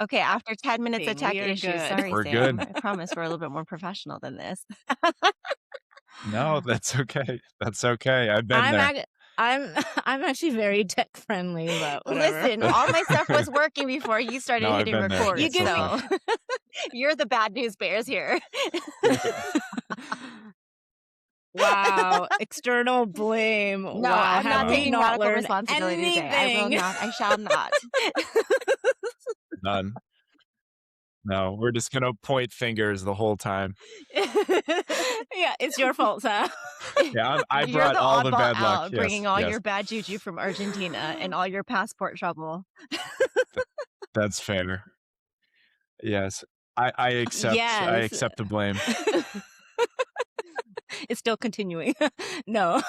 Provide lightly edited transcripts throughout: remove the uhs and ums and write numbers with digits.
Okay, after 10 minutes of tech We are issues. good. Sorry, We're Sam. good. I promise we're a little bit more professional than this. No, that's okay. That's okay. I've been I'm there. ac I'm I'm actually very tech friendly, but whatever. Listen, all my stuff was working before you started No, I've hitting been there. You record, It's give me okay. so you're the bad news bears here. Wow, external blame. No, Wow, I'm have not we Well, taking not radical learned responsibility today. I will anything? not. I shall not. none. No, we're just gonna point fingers the whole time. Yeah, it's your fault, Sam. Yeah, I You're brought the all the oddball bad luck. out, bringing Yes, all yes. your bad juju from Argentina and all your passport trouble. Th that's fair. Yes. I Yes. accept the blame. It's still continuing. No.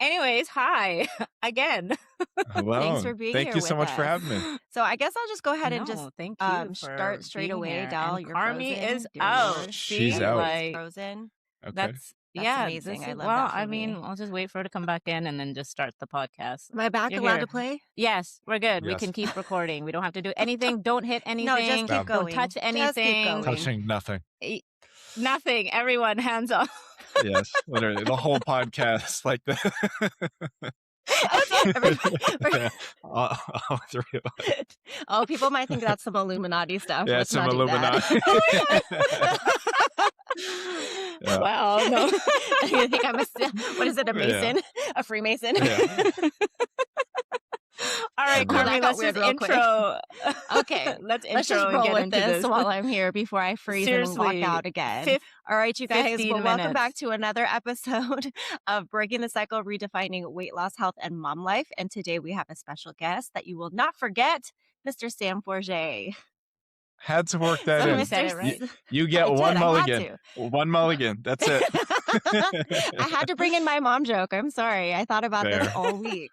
Anyways, hi again. Thanks Well, for being thank here you so with much for us. having me. So I guess I'll just go ahead and just No, thank you for start straight being away. here. Dal, And you're Carmi is frozen. Dear out. Lord, She's See, out. everybody's like frozen. Okay. That's yeah, amazing. this I is love well, that for I mean, me. I'll just wait for her to come back in and then just start the podcast. Am I back You're allowed here. to play? Yes, we're good. We Yes. can keep recording. We don't have to do anything. Don't hit No, just anything. keep No. Don't going. touch Just keep anything. going. Touching nothing. Nothing. Everyone, hands off. Yes, literally, the whole podcast like that. Yeah, all 3 of us. Oh, people might think that's some Illuminati stuff. Yeah, Let's some not do that. Illuminati. Yeah. Wow, no. You think I'm what is it, a Yeah. Mason? A Freemason? Yeah. All right, Well, that Carmi, got let's weird just real quick. intro. Okay, let's let's just intro and roll get with into this this. while I'm here before I freeze and walk Seriously, out again. fif- All right, you guys. 15 Well, welcome back minutes. to another episode of Breaking the Cycle, Redefining Weight Loss, Health, and Mom Life. And today we have a special guest that you will not forget, Mr. Sam Forget. Had to work that So, in. You said Mr. it right. You get I one did, I had mulligan. to. One mulligan. That's it. I had to bring in my mom joke. I'm sorry. I thought about this Fair. all week.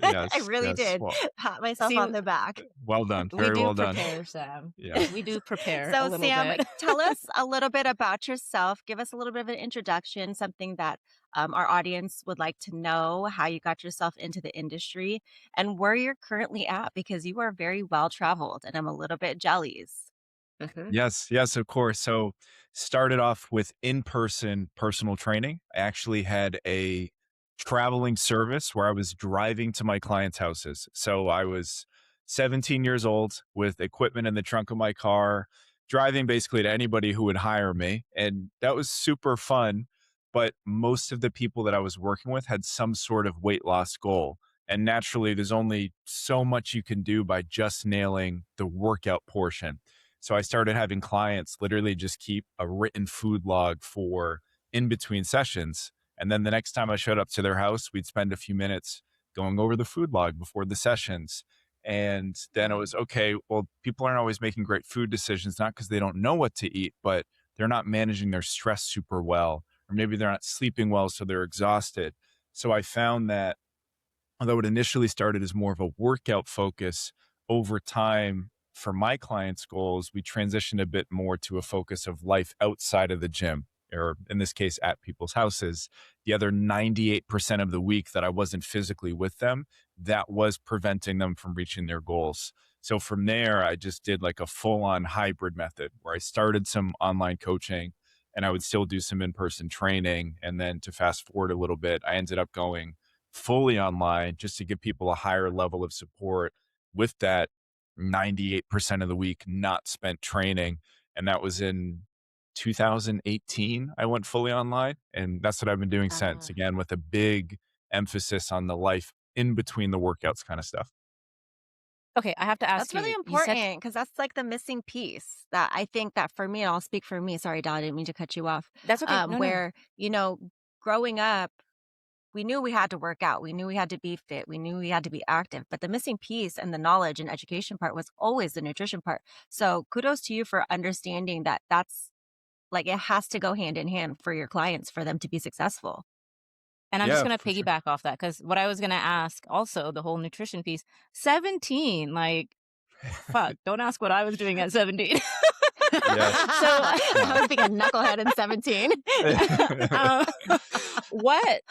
Yes. I really yes. did. Well, Pat myself See, on the back. well done. we Very do well done. prepare, Sam. Yeah. We do prepare a So, little Sam, bit. tell us a little bit about yourself. Give us a little bit of an introduction, something that our audience would like to know, how you got yourself into the industry and where you're currently at, because you are very well traveled and I'm a little bit jealous. Yes, yes, of course. So started off with in-person personal training. I actually had a traveling service where I was driving to my clients' houses. So I was 17 years old with equipment in the trunk of my car, driving basically to anybody who would hire me. And that was super fun. But most of the people that I was working with had some sort of weight loss goal. And naturally, there's only so much you can do by just nailing the workout portion. So I started having clients literally just keep a written food log for in between sessions. And then the next time I showed up to their house, we'd spend a few minutes going over the food log before the sessions. And then it was, okay, well, people aren't always making great food decisions, not because they don't know what to eat, but they're not managing their stress super well, or maybe they're not sleeping well, so they're exhausted. So I found that although it initially started as more of a workout focus, over time for my clients' goals, we transitioned a bit more to a focus of life outside of the gym, or in this case, at people's houses. The other 98% of the week that I wasn't physically with them, that was preventing them from reaching their goals. So from there, I just did like a full on hybrid method where I started some online coaching and I would still do some in-person training. And then to fast forward a little bit, I ended up going fully online just to give people a higher level of support with that 98% of the week not spent training. And that was in 2018. I went fully online. And that's what I've been doing since, again, with a big emphasis on the life in between the workouts kind of stuff. Okay, I have to ask That's really you. You said important because that's like the missing piece that I think that for me, and I'll speak for me. Sorry, Dal, I didn't mean to cut you off. that's okay. No. Where, growing up, we knew we had to work out. We knew we had to be fit. We knew we had to be active. But the missing piece and the knowledge and education part was always the nutrition part. So kudos to you for understanding that that's like it has to go hand in hand for your clients for them to be successful. And I'm just Yeah, going to for sure. piggyback off that because what I was going to ask also, the whole nutrition piece, 17, like, fuck, don't ask what I was doing at 17. Yes. I was being a knucklehead in 17. what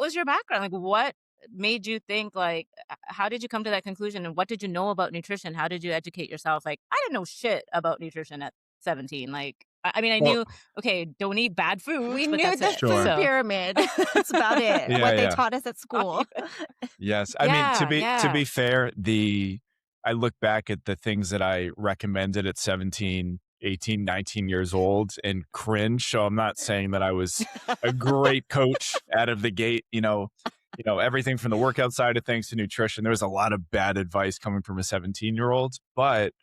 was your background? Like, what made you think like how did you come to that conclusion and what did you know about nutrition? How did you educate yourself? Like I didn't know shit about nutrition at 17. Like I mean I Well, knew okay, don't eat bad We foods, but knew that's the it. food sure. So pyramid. That's about it, Yeah, what they yeah. taught us at not school. even Yes. I mean, yeah, to yeah. be fair, the I look back at the things that I recommended at 17, 18, 19 years old and cringe. So I'm not saying that I was a great coach out of the gate, everything from the workout side of things to nutrition. There was a lot of bad advice coming from a 17-year-old, but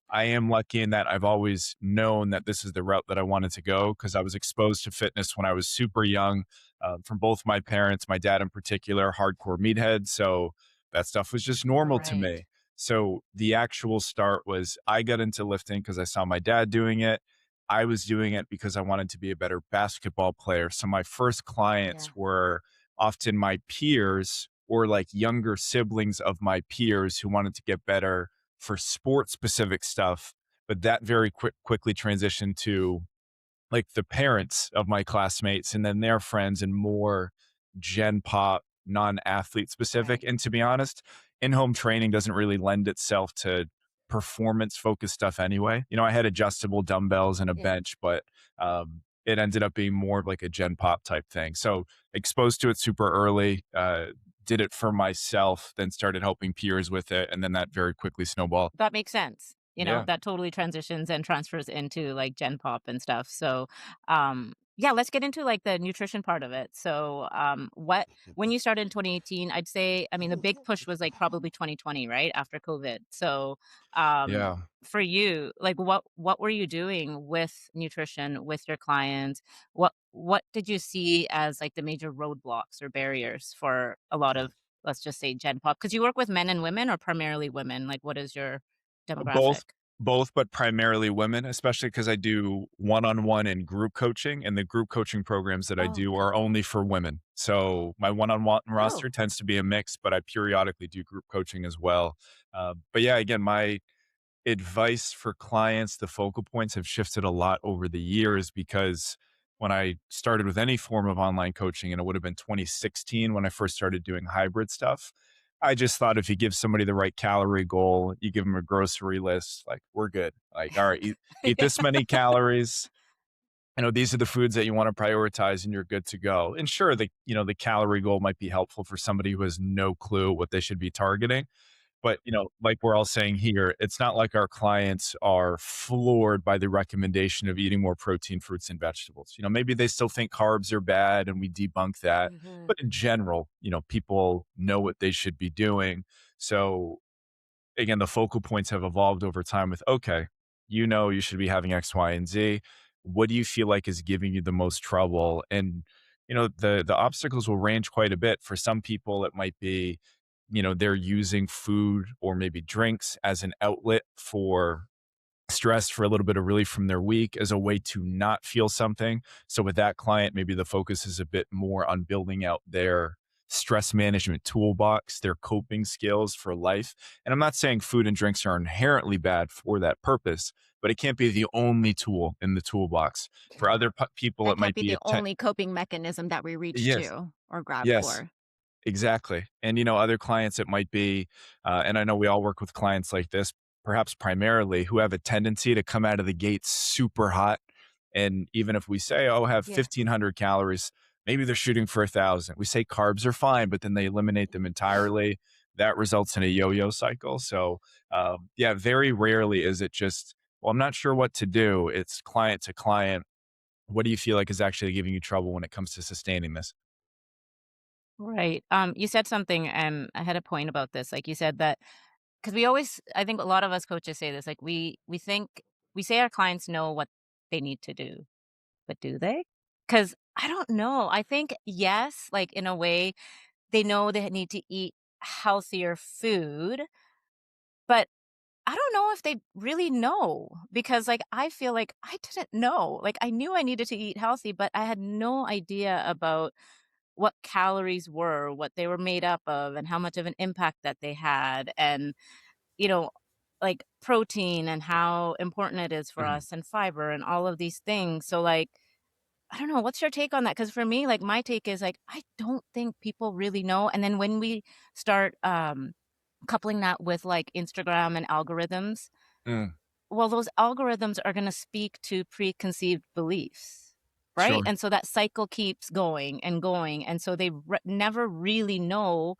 I am lucky in that I've always known that this is the route that I wanted to go because I was exposed to fitness when I was super young from both my parents, my dad in particular, hardcore meathead. So that stuff was just normal to Right. me. So the actual start was I got into lifting because I saw my dad doing it. I was doing it because I wanted to be a better basketball player. So my first Yeah. clients were often my peers or like younger siblings of my peers who wanted to get better for sport specific stuff, but that very quickly transitioned to like the parents of my classmates and then their friends and more gen pop, non-athlete specific. Right. And to be honest, in-home training doesn't really lend itself to performance focused stuff anyway. I had adjustable dumbbells and a Yeah. bench, but it ended up being more of like a gen pop type thing. So exposed to it super early, did it for myself, then started helping peers with it, and then that very quickly snowballed. That makes sense. You know, Yeah. that totally transitions and transfers into like Gen Pop and stuff. So, yeah, let's get into like the nutrition part of it. So, what when you started in 2018, I'd say, I mean, the big push was like probably 2020, right after COVID. So, Yeah. for you, like, what were you doing with nutrition with your clients? What did you see as like the major roadblocks or barriers for a lot of, let's just say, Gen Pop? Because you work with men and women, or primarily women. Like, what is your demographic? Both both, but primarily women, especially because I do one-on-one and group coaching, and the group coaching programs that I Oh, do okay. are only for women. So, my one-on-one Oh, roster tends to be a mix, but I periodically do group coaching as well. But yeah, again, my advice for clients, the focal points have shifted a lot over the years because when I started with any form of online coaching, and it would have been 2016 when I first started doing hybrid stuff, I just thought if you give somebody the right calorie goal, you give them a grocery list, like we're good. Like, all right, eat yeah. this many calories. These are the foods that you want to prioritize and you're good to go. And sure, the calorie goal might be helpful for somebody who has no clue what they should be targeting. But, like we're all saying here, it's not like our clients are floored by the recommendation of eating more protein, fruits, and vegetables. Maybe they still think carbs are bad and we debunk that. Mhm. But in general, people know what they should be doing. So again, the focal points have evolved over time with, okay, you should be having X, Y, and Z. What do you feel like is giving you the most trouble? And, the obstacles will range quite a bit. For some people, it might be, they're using food or maybe drinks as an outlet for stress, for a little bit of relief from their week, as a way to not feel something. So with that client, maybe the focus is a bit more on building out their stress management toolbox, their coping skills for life. And I'm not saying food and drinks are inherently bad for that purpose, but it can't be the only tool in the toolbox. For other people, That it can't might be be the only coping mechanism that we reach yes, to or grab yes. for. Exactly. And, other clients, it might be, and I know we all work with clients like this, perhaps primarily, who have a tendency to come out of the gate super hot. And even if we say, oh, have Yeah. 1,500 calories, maybe they're shooting for 1,000. We say carbs are fine, but then they eliminate them entirely. That results in a yo yo cycle. So, yeah, very rarely is it just, well, I'm not sure what to do. It's client to client. What do you feel like is actually giving you trouble when it comes to sustaining this? Right. You said something, and I had a point about this. Like you said that because we always, I think a lot of us coaches say this. Like we think we say our clients know what they need to do, but do they? Because I don't know. I think yes, like in a way, they know they need to eat healthier food, but I don't know if they really know because, like, I feel like I didn't know. Like, I knew I needed to eat healthy, but I had no idea about what calories were, what they were made up of, and how much of an impact that they had. And, you know, like protein and how important it is for us, and fiber, and all of these things. So, like, I don't know, what's your take on that? Because for me, like, my take is, like, I don't think people really know, and then when we start, coupling that with, like, Instagram and algorithms, Mm, well, those algorithms are gonna speak to preconceived beliefs, right? sure. And so that cycle keeps going, and so they never really know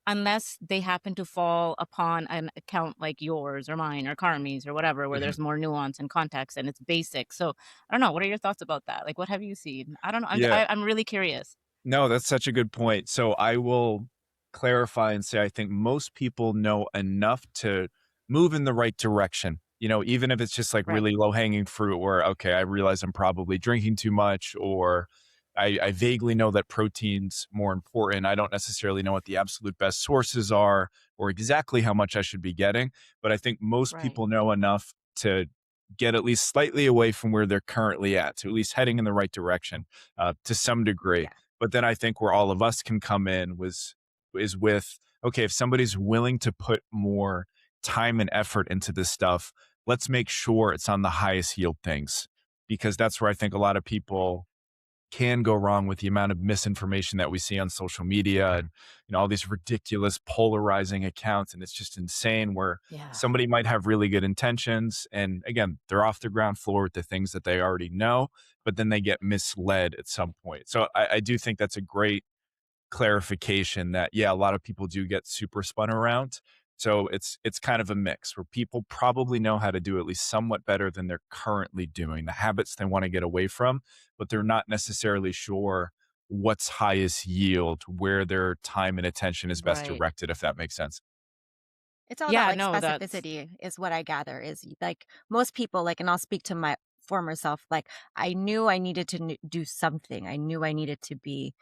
unless they happen to fall upon an account like yours or mine or Carmi's or whatever, where Mhm. there's more nuance and context and it's basic. So, I don't know, what are your thoughts about that? Like, what have you seen? I don't know, Yeah. I'm really curious. No, that's such a good point. So I will clarify and say I think most people know enough to move in the right direction. Even if it's just like Right, really low hanging fruit where, okay, I realize I'm probably drinking too much, or I vaguely know that protein's more important. I don't necessarily know what the absolute best sources are or exactly how much I should be getting. But I think most right. people know enough to get at least slightly away from where they're currently at, to at least heading in the right direction to some degree. Yeah. But then I think where all of us can come in is with, okay, if somebody's willing to put more time and effort into this stuff, let's make sure it's on the highest yield things. Because that's where I think a lot of people can go wrong with the amount of misinformation that we see on social media, and all these ridiculous polarizing accounts, and it's just insane where Yeah. somebody might have really good intentions, and again, they're off the ground floor with the things that they already know, but then they get misled at some point. So I do think that's a great clarification that, yeah, a lot of people do get super spun around. So it's kind of a mix where people probably know how to do at least somewhat better than they're currently doing, the habits they want to get away from, but they're not necessarily sure what's highest yield, where their time and attention is best Right. directed, if that makes sense. It's all about, Yeah, like, no, that's specificity is what I gather is, like, most people, like, and I'll speak to my former self, like, I knew I needed to do something. I knew I needed to be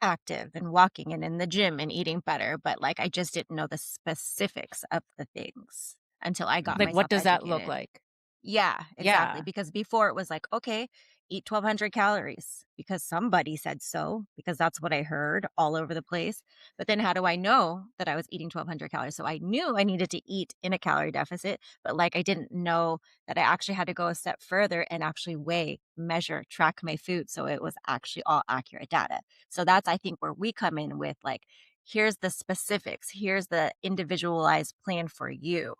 active and walking and in the gym and eating better, but, like, I just didn't know the specifics of the things until I got Mhm. like, what myself does that look educated. like? Yeah, exactly, Yeah. because before it was like, "Okay, eat 1,200 calories because somebody said so, because that's what I heard all over the place." But then how do I know that I was eating 1,200 calories? So I knew I needed to eat in a calorie deficit, but, like, I didn't know that I actually had to go a step further and actually weigh, measure, track my food so it was actually all accurate data. So that's, I think, where we come in with, like, here's the specifics, here's the individualized plan for you.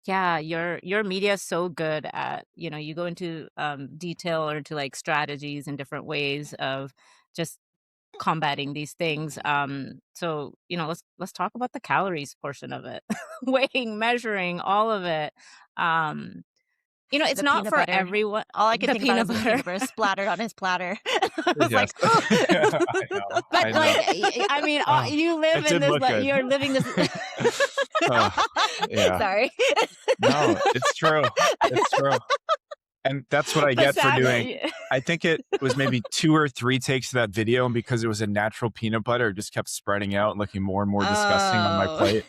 Yeah, your media is so good at, you go into, detail or into, like, strategies and different ways of just combating these things, so, let's talk about the calories portion of it. Weighing, measuring, all of it, um, it's The not peanut for butter. everyone. All I could The think about peanut is the butter. peanut butter splattered on his platter. I was Yes. like, "Oh." I know. But, I like, know. I mean, Oh, you live it in did this, look like, good. you're living this. Oh, yeah. Sorry. No, it's true. It's true. And that's what I But get for doing. sadly, I think it was maybe 2 or 3 takes of that video, and because it was a natural peanut butter, it just kept spreading out and looking more and more disgusting on my Oh. plate.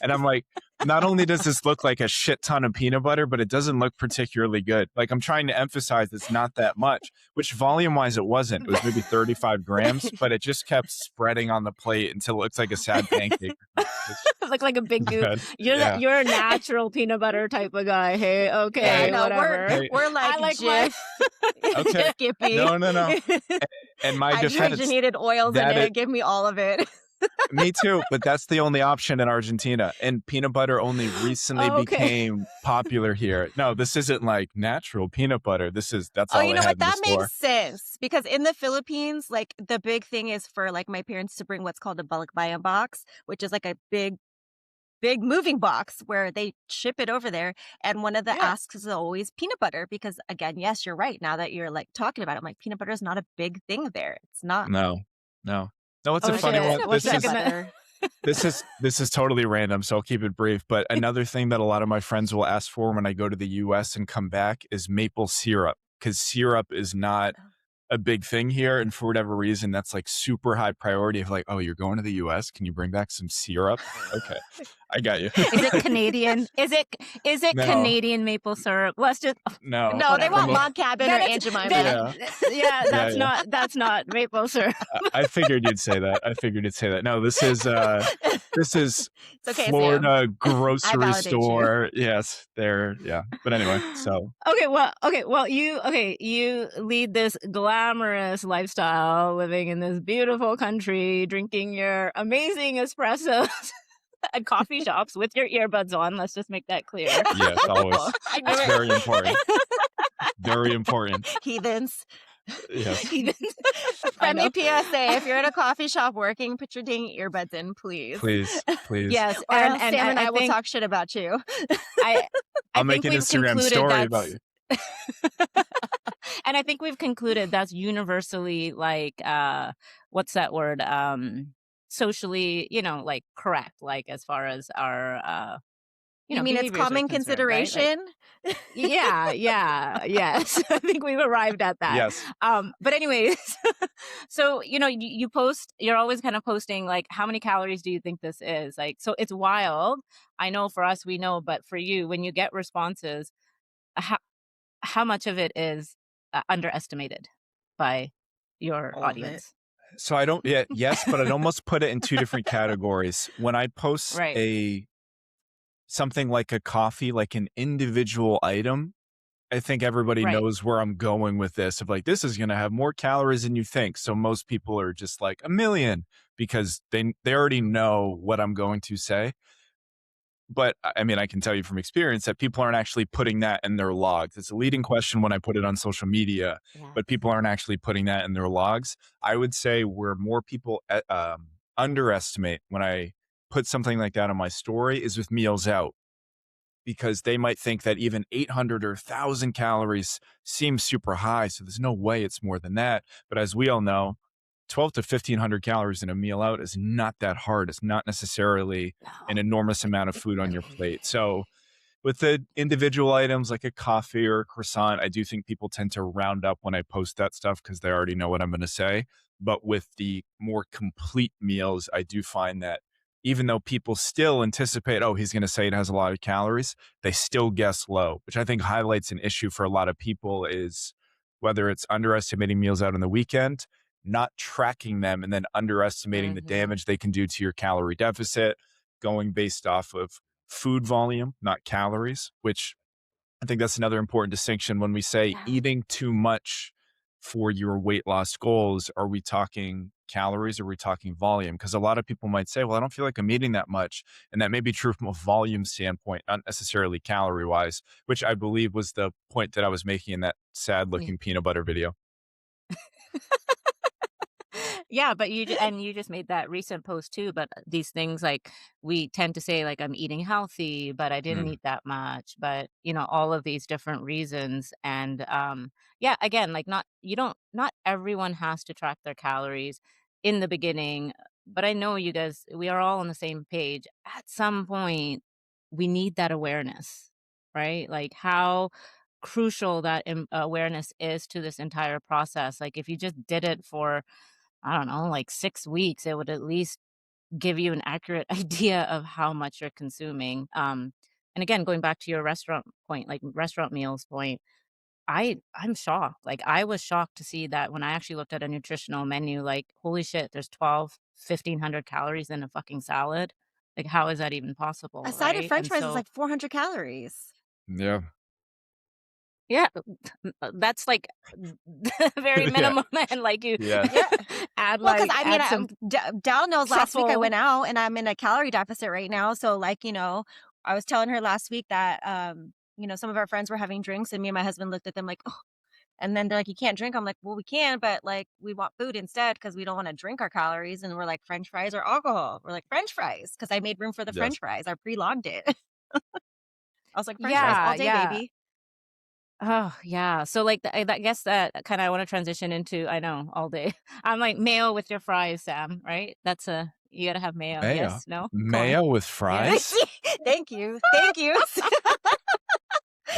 And I'm like, not only does this look like a shit ton of peanut butter, but it doesn't look particularly good. Like, I'm trying to emphasize it's not that much, which volume-wise it wasn't. It was maybe 35 grams, but it just kept spreading on the plate until it looks like a sad pancake or something. look like a big It's goop. bad. Yeah. You're a natural peanut butter type of guy. Hey, Yeah, okay, Hey, no, whatever. hey, we're I like like my Jif, okay. Skippy. No, no, no. In my defense, Hydrogenated oils in that is it, give me all of it. me too, but that's the only option in Argentina, and peanut butter only recently Okay. became popular here. No, this isn't like natural peanut butter. That's Oh, all you they know had what? in the That makes store. sense because in the Philippines, like, the big thing is for, like, my parents to bring what's called a balikbayan box, which is like a big moving box where they ship it over there, and one of the Yeah. asks is always peanut butter because, again, yes, you're right, now that you're, like, talking about it, I'm like, peanut butter is not a big thing there, it's not. No, no. No, it's So a Oh I was like, funny "It's shit. one. no What's This that peanut is gonna butter." this is totally random, so I'll keep it brief, but another thing that a lot of my friends will ask for when I go to the US and come back is maple syrup, because syrup is not a big thing here, and for whatever reason, that's like super high priority of like, oh, you're going to the US? Can you bring back some syrup? Okay, I got you. Is it Canadian? Is it No, Canadian maple syrup? Let's just no, No, they whatever. want from a log cabin or Then it's Aunt then Jemima. yeah, it yeah, yeah, yeah. that's not maple syrup. I figured you'd say that. I figured you'd say that. No, this is It's okay, Sam. Florida I grocery validate you. store. Yes, there. Yeah, but anyway, so Okay, well, you lead this glamorous lifestyle, living in this beautiful country, drinking your amazing espressos at coffee shops with your earbuds on. Let's just make that clear. yes, Okay, cool. always. I knew It's it. very important. Very important. Heathens. Yes, I Friendly know. PSA: if you're at a coffee shop working, put your dang earbuds in, please. please, please. Yes, Or else and Sam and I I will think talk shit about you. I I'll I make think an we've Instagram concluded story about that's you. and I think we've concluded that's universally like what's that word? Socially, like correct, like as far as our You mean it's behaviors are common concerned, right? Like consideration? yeah, yes. I think we've arrived at that. Yes. But anyways, so you post, you're always kind of posting like how many calories do you think this is? Like, so it's wild. I know for us we know, but for you, when you get responses, how much of it is underestimated by your All of it. audience? So I don't yeah, yes, but I'd almost put it in two different categories. When I post Right, a something like a coffee, like an individual item, I think everybody right. knows where I'm going with this of like, this is going to have more calories than you think. So most people are just like a million because they already know what I'm going to say. But I mean, I can tell you from experience that people aren't actually putting that in their logs. It's a leading question when I put it on social media, Yes. but people aren't actually putting that in their logs. I would say where more people underestimate when I put something like that on my story is with meals out because they might think that even 800 or 1,000 calories seems super high. So there's no way it's more than that. But as we all know, 12 to 1,500 calories in a meal out is not that hard. It's not necessarily an No, enormous amount of it food on your really plate. isn't. So with the individual items like a coffee or a croissant, I do think people tend to round up when I post that stuff because they already know what I'm going to say. But with the more complete meals, I do find that even though people still anticipate, oh, he's going to say it has a lot of calories, they still guess low, which I think highlights an issue for a lot of people is whether it's underestimating meals out on the weekend, not tracking them, and then underestimating the Hmm. damage they can do to your calorie deficit, going based off of food volume, not calories, which I think that's another important distinction when we say Yeah. eating too much for your weight loss goals. Are we talking calories or are we talking volume? Because a lot of people might say, well, I don't feel like I'm eating that much. And that may be true from a volume standpoint, not necessarily calorie wise, which I believe was the point that I was making in that sad Yeah. looking peanut butter video. Yeah, but you just made that recent post too, but these things like we tend to say like I'm eating healthy, but I didn't Mm, eat that much, but all of these different reasons and yeah, again, like not everyone has to track their calories in the beginning, but I know you guys we are all on the same page. At some point we need that awareness, right? Like how crucial that awareness is to this entire process. Like if you just did it for I don't know, like 6 weeks, it would at least give you an accurate idea of how much you're consuming. And again, going back to your restaurant point, like restaurant meals point, I'm shocked. Like I was shocked to see that when I actually looked at a nutritional menu, like, holy shit, there's 1,500 calories in a fucking salad. Like, how is that even A possible, side of right? french And fries is so like 400 calories. yeah. yeah, that's like very Yeah. minimum and like you Yes. Yeah. add Well, because like I mean, add some Dal knows last week I truffle. went out and I'm in a calorie deficit right now. So, like, I was telling her last week that, some of our friends were having drinks and me and my husband looked at them like, oh, and then they're like, you can't drink. I'm like, well, we can, but like, we want food instead because we don't want to drink our calories. And we're like, French fries or alcohol. We're like, French fries because I made room for the Yes. French fries. I pre logged it. I was like, French fries Yes. all Yeah, day, yeah. baby. Oh, yeah. So, like, I guess that kinda I wanna transition into I know, all day. I'm like, mayo with your fries, Sam, right? That's a you gotta have mayo. Mayo. Yes? No? Come on. Mayo with Yes? fries? Thank you. Thank you.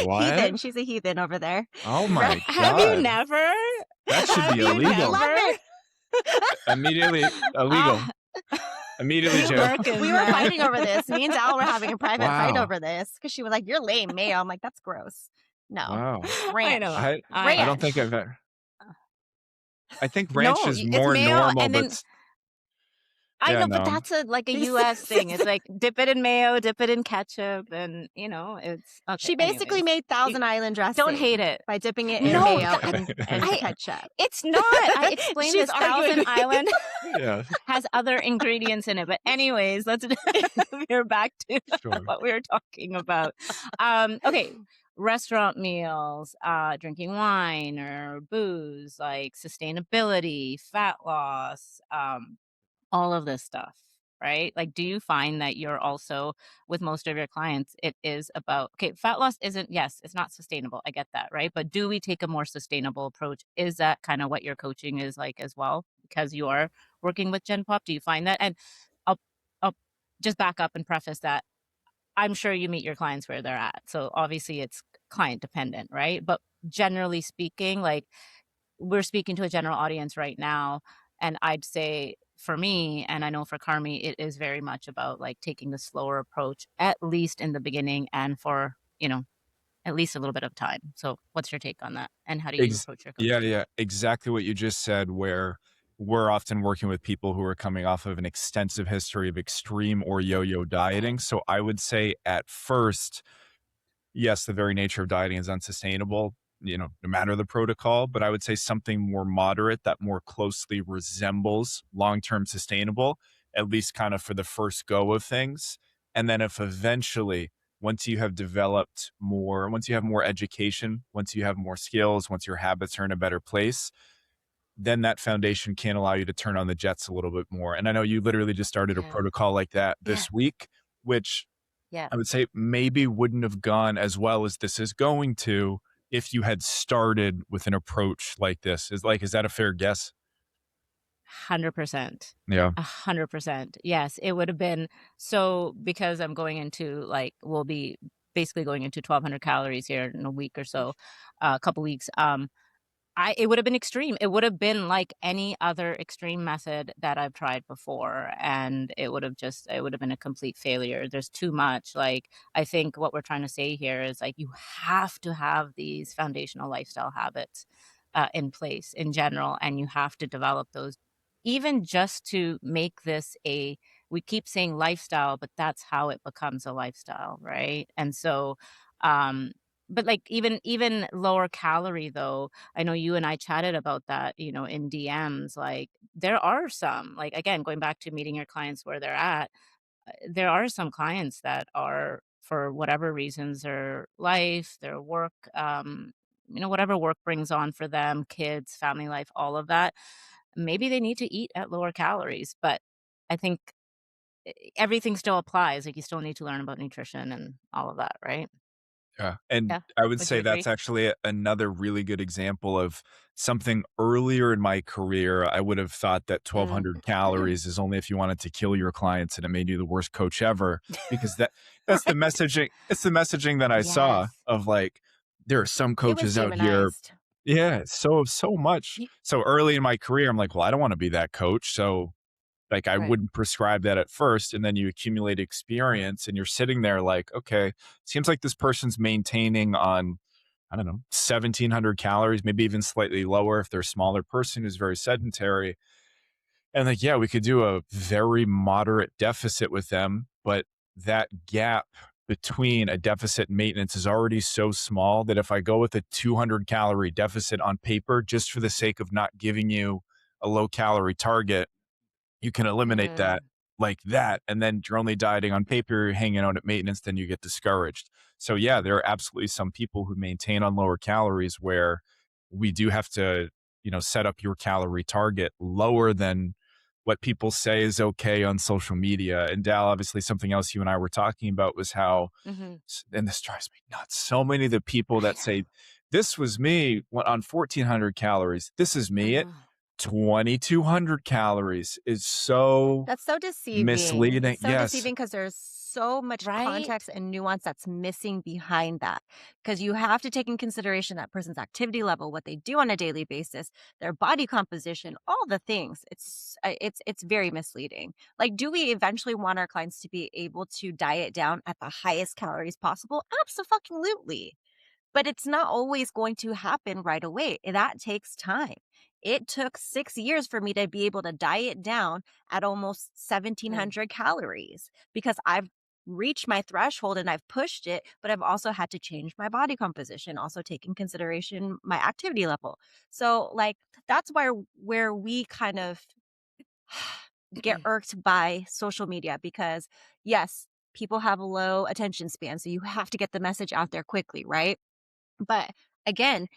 What? Heathen. She's a heathen over there. Oh Right. my Have you God. never? That should Have be you I illegal. love never? it. Immediately illegal. Ah, Immediately keep jail. We working, were man. fighting over this. Me and Dal were having a private fight Wow. over this because she was like, "You're lame, mayo." I'm like, "That's gross." No, Wow. I know. ranch, I don't I think ranch. I've ever I think ranch No, is it's more mayo, normal, and but then I yeah, know, but no. that's a like a This US thing. It's is like dip it in mayo, dip it in ketchup, and it's okay. She basically Anyways, made you Thousand Island don't hate dressing it. by dipping it in No, mayo and I ketchup. it's not. I explained She's this. arguing Thousand with me. Island Yeah, has other ingredients in it. But anyways, let's we're back to sure. what we were talking about. Okay, restaurant meals, drinking wine or booze, like sustainability, fat loss, all of this stuff, right? Like, do you find that you're also with most of your clients, it is about okay, fat loss isn't yes, it's not sustainable. I get that, right? But do we take a more sustainable approach? Is that kind of what your coaching is like as well? Because you are working with Gen Pop, do you find that? And I'll I'll just back up and preface that I'm sure you meet your clients where they're at. So obviously it's client dependent, right? But generally speaking, like we're speaking to a general audience right now, and I'd say for me, and I know for Carmi, it is very much about like taking the slower approach, at least in the beginning, and for at least a little bit of time. So, what's your take on that, and how do you approach your Yeah, coaching? yeah, exactly what you just said, where we're often working with people who are coming off of an extensive history of extreme or yo-yo dieting. So I would say at first, yes, the very nature of dieting is unsustainable, no matter the protocol, but I would say something more moderate that more closely resembles long-term sustainable, at least kind of for the first go of things. And then if eventually, once you have developed more, once you have more education, once you have more skills, once your habits are in a better place, then that foundation can allow you to turn on the jets a little bit more. And I know you literally just started a Yeah. protocol like that Yeah. this week, which Yeah. I would say maybe wouldn't have gone as well as this is going to if you had started with an approach like this. Is that a fair guess? 100%. Yeah. 100%. Yes, it would have been so because I'm going into like we'll be basically going into 1,200 calories here in a week or so, a couple weeks. It would have been extreme. It would have been like any other extreme method that I've tried before, and it would have been a complete failure. There's too much. Like, I think what we're trying to say here is like you have to have these foundational lifestyle habits in place in general, and you have to develop those even just to make this a we keep saying lifestyle, but that's how it becomes a lifestyle, right? And so, but like even lower calorie though, I know you and I chatted about that, in DMs. Like, there are some, like, again, going back to meeting your clients where they're at, there are some clients that are, for whatever reasons, their life, their work, whatever work brings on for them, kids, family life, all of that. Maybe they need to eat at lower calories, but I think everything still applies. Like, you still need to learn about nutrition and all of that, right? Yeah. And Yeah. I would Would you say that's agree? actually another really good example of something earlier in my career. I would have thought that Mm. 1,200 calories is only if you wanted to kill your clients and it made you the worst coach ever, because that's the Right. messaging. It's the messaging that I saw Yes. of like, there are some It was coaches out here. demonized. Yeah, so much. You So early in my career, I'm like, well, I don't want to be that coach. So like I right. wouldn't prescribe that at first, and then you accumulate experience and you're sitting there like, okay, seems like this person's maintaining on, I don't know, 1,700 calories, maybe even slightly lower if they're a smaller person who's very sedentary. And like, yeah, we could do a very moderate deficit with them, but that gap between a deficit and maintenance is already so small that if I go with a 200 calorie deficit on paper, just for the sake of not giving you a low calorie target, you can eliminate that Mhm. like that, and then you're only dieting on paper, you're hanging out at maintenance, then you get discouraged. So yeah, there are absolutely some people who maintain on lower calories where we do have to, set up your calorie target lower than what people say is okay on social media. And Dal, obviously something else you and I were talking about was how, Mhm. and this drives me nuts, so many of the people I that say, this was me on 1,400 calories, this is know. me at Uh-huh. 2,200 calories is so That's so deceiving. misleading. So Yes. deceiving because there's so much Right? context and nuance that's missing behind that. Because you have to take in consideration that person's activity level, what they do on a daily basis, their body composition, all the things. It's very misleading. Like, do we eventually want our clients to be able to diet down at the highest calories possible? Absolutely. But it's not always going to happen right away. That takes time. It took 6 years for me to be able to diet down at almost Mm. 1,700 calories because I've reached my threshold and I've pushed it, but I've also had to change my body composition, also take in consideration my activity level. So, like, that's where we kind of get irked by social media because, yes, people have a low attention span, so you have to get the message out there quickly, right? But again,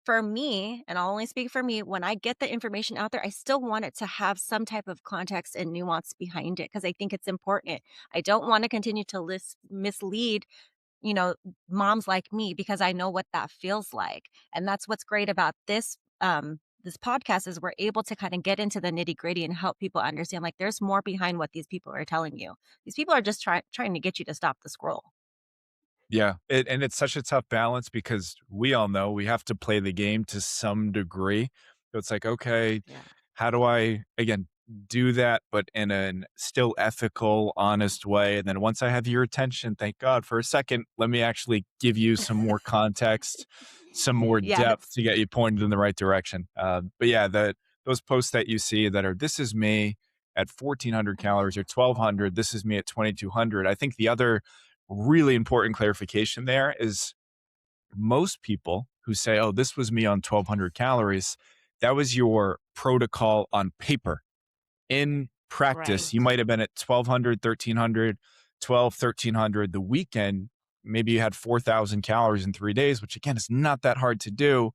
for me, and I'll only speak for me, when I get the information out there, I still want it to have some type of context and nuance behind it because I think it's important. I don't want to continue to mislead, you know, moms like me because I know what that feels like. And that's what's great about this podcast is we're able to kind of get into the nitty gritty and help people understand like there's more behind what these people are telling you. These people are just trying to get you to stop the scroll. Yeah, and it's such a tough balance because we all know we have to play the game to some degree. So it's like, okay, Yeah. how do I again do that, but in an still ethical, honest way? And then once I have your attention, thank God for a second, let me actually give you some more context, some more depth Yes. to get you pointed in the right direction. But yeah, those posts that you see that are this is me at 1,400 calories or 1,200, this is me at 2,200. I think the other really important clarification there is most people who say, oh, this was me on 1,200 calories, that was your protocol on paper. In practice, you Right. might have been at 1,200, 1,300, 12, 1,300. The weekend, maybe you had 4,000 calories in 3 days, which again is not that hard to do.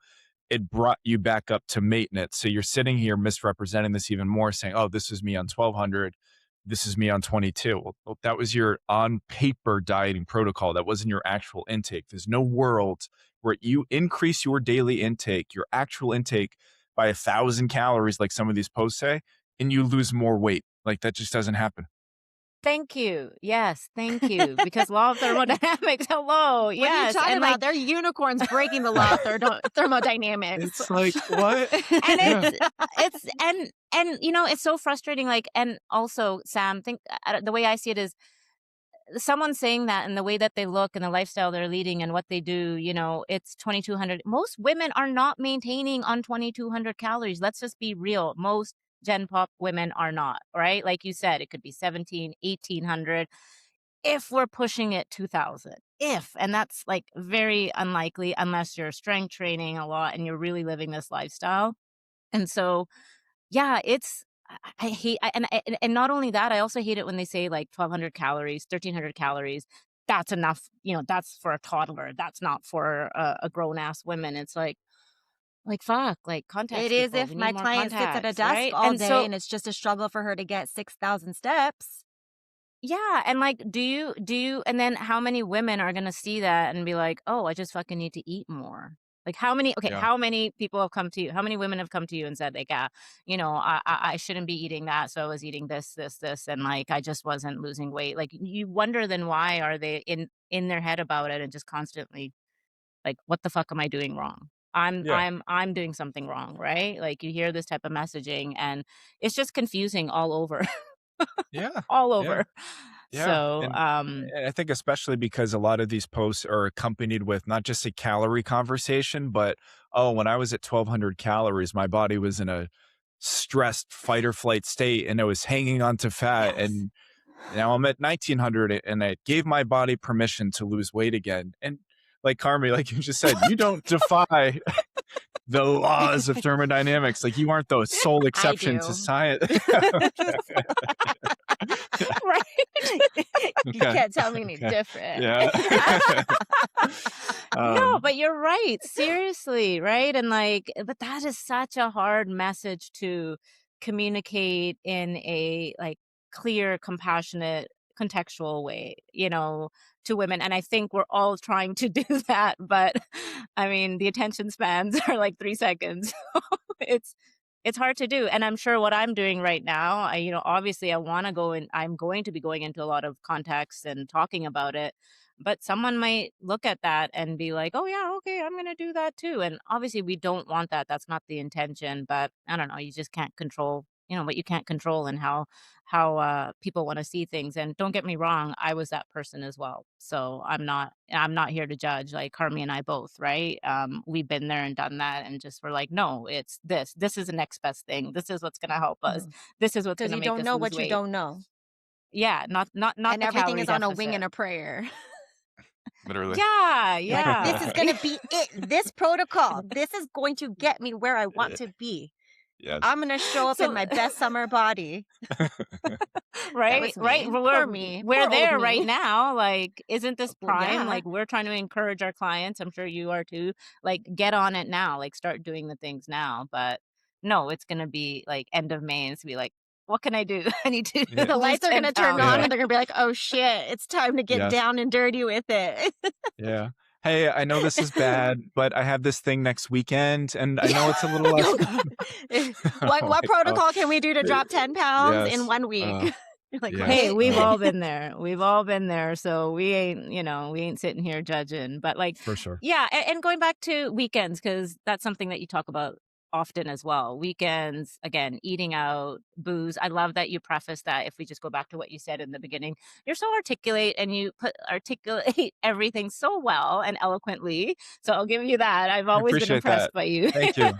It brought you back up to maintenance. So you're sitting here misrepresenting this even more, saying, oh, this is me on 1,200. This is me on 22. Well, that was your on paper dieting protocol. That wasn't your actual intake. There's no world where you increase your daily intake, your actual intake by 1,000 calories, like some of these posts say, and you lose more weight. Like that just doesn't happen. Thank you. Yes, thank you. Because law of thermodynamics, hello. What are you Yes. talking And about? like They're unicorns breaking the law of thermodynamics. It's like, what? and Yeah. and you know, it's so frustrating, like, and also, Sam, think the way I see it is someone saying that and the way that they look and the lifestyle they're leading and what they do, you know, it's 2,200. Most women are not maintaining on 2,200 calories. Let's just be real. Most Gen Pop women are not, right? Like you said, it could be 17, 1,800 if we're pushing it 2,000. If, and that's like very unlikely unless you're strength training a lot and you're really living this lifestyle. And so yeah, it's I hate and not only that, I also hate it when they say, like, 1,200 calories, 1,300 calories, that's enough, you know, that's for a toddler, that's not for a grown-ass woman. It's fuck, like, It context, is people, we if need my more client sits at a context, desk right? all And day so and it's just a struggle for her to get 6,000 steps. yeah, and, like, do you and then how many women are gonna see that and be like, "Oh, I just fucking need to eat more?" Like, Yeah. how many people have come to you? How many women have come to you and said, like, "Yeah, you know, I shouldn't be eating that, so I was eating this, and, like, I just wasn't losing weight." Like, you wonder then why are they in their head about it and just constantly like, "What the fuck am I doing wrong? Yeah. I'm doing something wrong," right? Like, you hear this type of messaging, and it's just confusing all over, Yeah. all Yeah. over. Yeah. So, And I think especially because a lot of these posts are accompanied with not just a calorie conversation, but oh, when I was at 1,200 calories, my body was in a stressed fight or flight state and it was hanging on to fat. yes. And now I'm at 1,900 and I gave my body permission to lose weight again. And like Carmi, like you just said, you don't defy the laws of thermodynamics. Like you aren't the sole I exception to do. science. Okay. Right? You Okay. can't tell me any Okay. different. Yeah. No, um, but you're right, seriously, right? And, like but that is such a hard message to communicate in a, like, clear, compassionate, contextual way, you know, to women, and I think we're all trying to do that, but, I mean, the attention spans are, like, 3 seconds. It's it's hard to do, and I'm sure what I'm doing right now, obviously I wanna go and I'm going to be going into a lot of contexts and talking about it, but someone might look at that and be like, "Oh, yeah, okay, I'm gonna do that too," and obviously we don't want that, that's not the intention, but I don't know, you just can't control, what you can't control and how people wanna see things, and don't get me wrong, I was that person as well, so I'm not here to judge, like, Carmi and I both, right? We've been there and done that and just were like, "No, it's this. This is the next best thing. This is what's gonna help us. This is what's Because gonna you make don't us know lose what you weight." don't know, Yeah, not and the everything calorie is on a wing deficit. and a prayer. Literally. Yeah, Like, "This is yeah. gonna be it. This protocol. This is going to get me where I want to be. Yes. I'm gonna show up in So my best summer body." That right, was right, me. Poor me. we're Poor old there right me. now, like, isn't this Well, prime? yeah. Like, we're trying to encourage our clients, I'm sure you are too, like, get on it now, like, start doing the things now, but no, it's gonna be, like, end of May, and it's gonna be like, "What can I do? I need to Yeah. The lose lights are 10 gonna turn pounds." on, Yeah. and they're gonna be like, "Oh, shit. It's time to get Yes. down and dirty with it." Yeah. "Hey, I know this is bad, but I have this thing next weekend, and I know Yeah. it's a little less." Oh god. What I'm what like, "Oh, protocol can we do to eh, drop 10 pounds in yes. 1 week? You're like, Yes. Hey, "Right?" we've all been there. We've all been there, so we ain't sitting here judging, but, like, For sure. yeah, and going back to weekends because that's something that you talk about often as well. Weekends, again, eating out, booze. I love that you preface that if we just go back to what you said in the beginning. You're so articulate and you articulate everything so well and eloquently, so I'll give you that. I've I always been appreciate that. impressed by you. Thank you.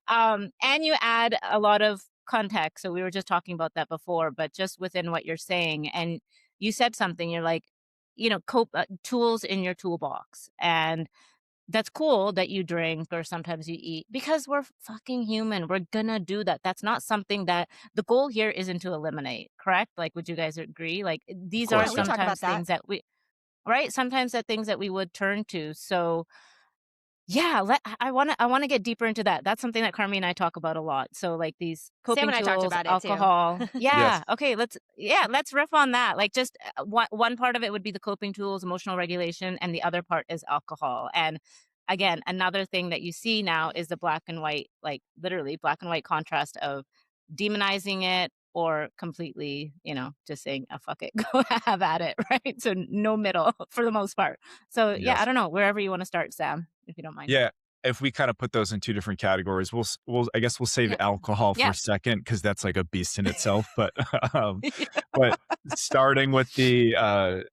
And you add a lot of context. So we were just talking about that before, but just within what you're saying, and you said something. You're like, cope tools in your toolbox, and that's cool that you drink or sometimes you eat because we're fucking human. We're gonna do that. That's not something that the goal here isn't to eliminate. Correct? Like, would you guys agree? Like, Of these are Yeah, course we not. talk about sometimes that. things that we right. Sometimes that things that we would turn to. So yeah, I wanna get deeper into that. That's something that Carmi and I talk about a lot. So, like, these Sam coping and I talked tools, about it too. alcohol. Yes. Yeah, okay, let's riff on that. Like, just, one part of it would be the coping tools, emotional regulation, and the other part is alcohol. And, again, another thing that you see now is the black and white, like, literally black and white contrast of demonizing it or completely, just saying, "Oh, fuck it, go have at it," right? So, no middle for the most part. So, yeah, I Yes. don't know, wherever you wanna start, Sam, if you don't mind. Yeah, if we kinda put those in 2 different categories, I guess we'll save Yeah. alcohol for a Yes. second because that's like a beast in itself, but, um, Yeah. but starting with the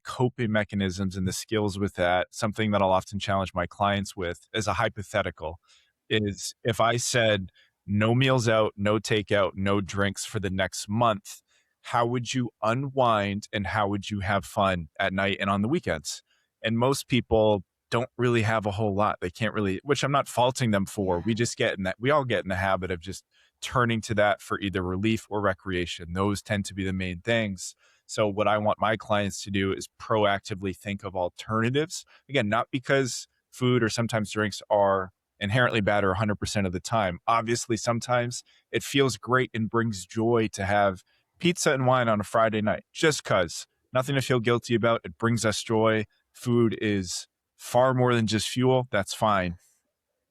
coping mechanisms and the skills with that, something that I'll often challenge my clients with as a hypothetical is if I said, "No meals out, no takeout, no drinks for the next month," how would you unwind and how would you have fun at night and on the weekends? And most people don't really have a whole lot. They can't really, which I'm not faulting them for. Yeah. We all get in the habit of just turning to that for either relief or recreation. Those tend to be the main things. So, what I want my clients to do is proactively think of alternatives. Again, not because food or sometimes drinks are inherently bad or 100% of the time. Obviously, sometimes it feels great and brings joy to have pizza and wine on a Friday night, just because nothing to feel guilty about. It brings us joy. Food is far more than just fuel. That's fine. Yes.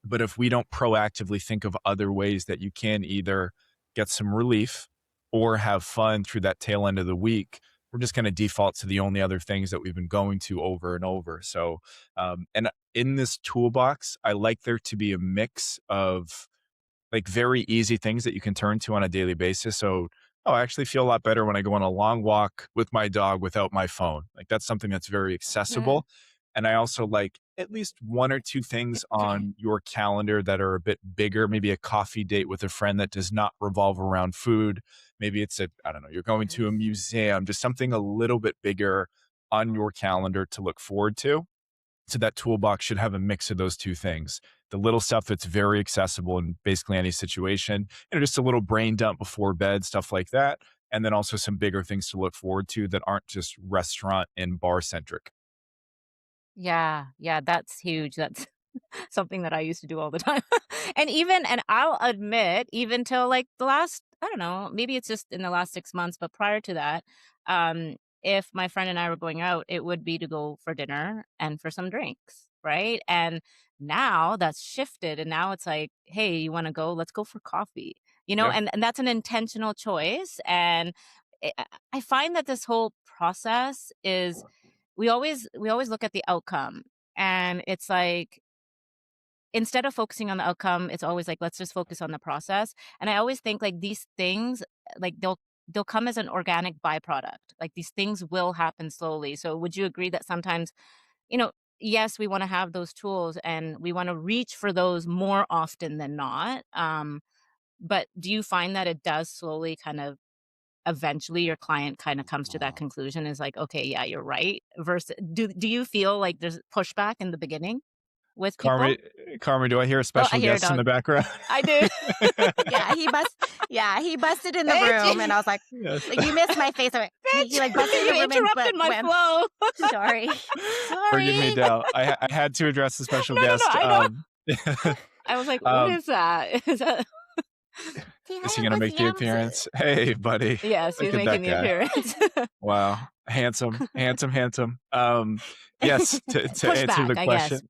But if we don't proactively think of other ways that you can either get some relief or have fun through that tail end of the week, we're just going to default to the only other things that we've been going to over and over. So, and in this toolbox, I like there to be a mix of like very easy things that you can turn to on a daily basis. So, oh, I actually feel a lot better when I go on a long walk with my dog without my phone. Like that's something that's very Yeah. accessible. And I also like at least one or two things on your calendar that are a bit bigger, maybe a coffee date with a friend that does not revolve around food. Maybe it's I don't know, you're going to a Yes. museum, just something a little bit bigger on your calendar to look forward to. So that toolbox should have a mix of those two things. The little stuff that's very accessible in basically any situation, just a little brain dump before bed, stuff like that. And then also some bigger things to look forward to that aren't just restaurant and bar centric. Yeah, yeah, that's huge. That's something that I used to do all the time. And I'll admit, even till, like, the last I don't know, maybe it's just in the last 6 months, but prior to that, if my friend and I were going out, it would be to go for dinner and for some drinks, right? And now that's shifted and now it's like, "Hey, you wanna go? Let's go for coffee." You know, Yeah. and that's an intentional choice, and I find that this whole process is we always look at the outcome, and it's like instead of focusing on the outcome, it's always like, let's just focus on the process. And I always think like these things, like they'll come as an organic byproduct. Like these things will happen slowly. So would you agree that sometimes, yes, we want to have those tools and we want to reach for those more often than not. But do you find that it does slowly kind of eventually your client kind of comes to that conclusion is like, okay, yeah, you're right. Versus do you feel like there's pushback in the beginning with people? Carmen, Carmen, do I hear a Oh, I special hear a guest in the dog. background? I do. Yeah, he busted in the room, and Reggie! I was Yes. like, "You missed my face." I went he, like, busted in You the room and interrupted but my went, flow. "Sorry. Forgive me, Sorry." Dell. I had to address the special No, no, no, guest. I know. I was like, "What Um, is that?" Is that "Say is he hi, gonna Uncle make the Sam's." appearance? Hey, buddy. Yes, Look he's at that making the guy. appearance. Wow. Handsome, handsome, handsome. Yes, to answer Pushback, the I guess. question,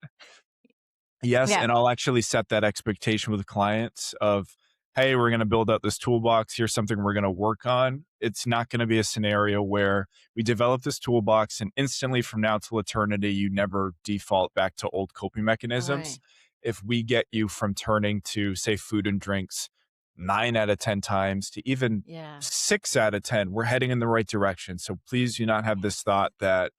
yes, Yeah. and I'll actually set that expectation with clients of, "Hey, we're gonna build out this toolbox. Here's something we're gonna work on." It's not gonna be a scenario where we develop this toolbox and instantly from now till eternity, you never default back to old coping mechanisms. Right. If we get you from turning to, say, food and drinks 9 out of 10 times to even Yeah. 6 out of 10, we're heading in the right direction. So please do not have this Yes. thought that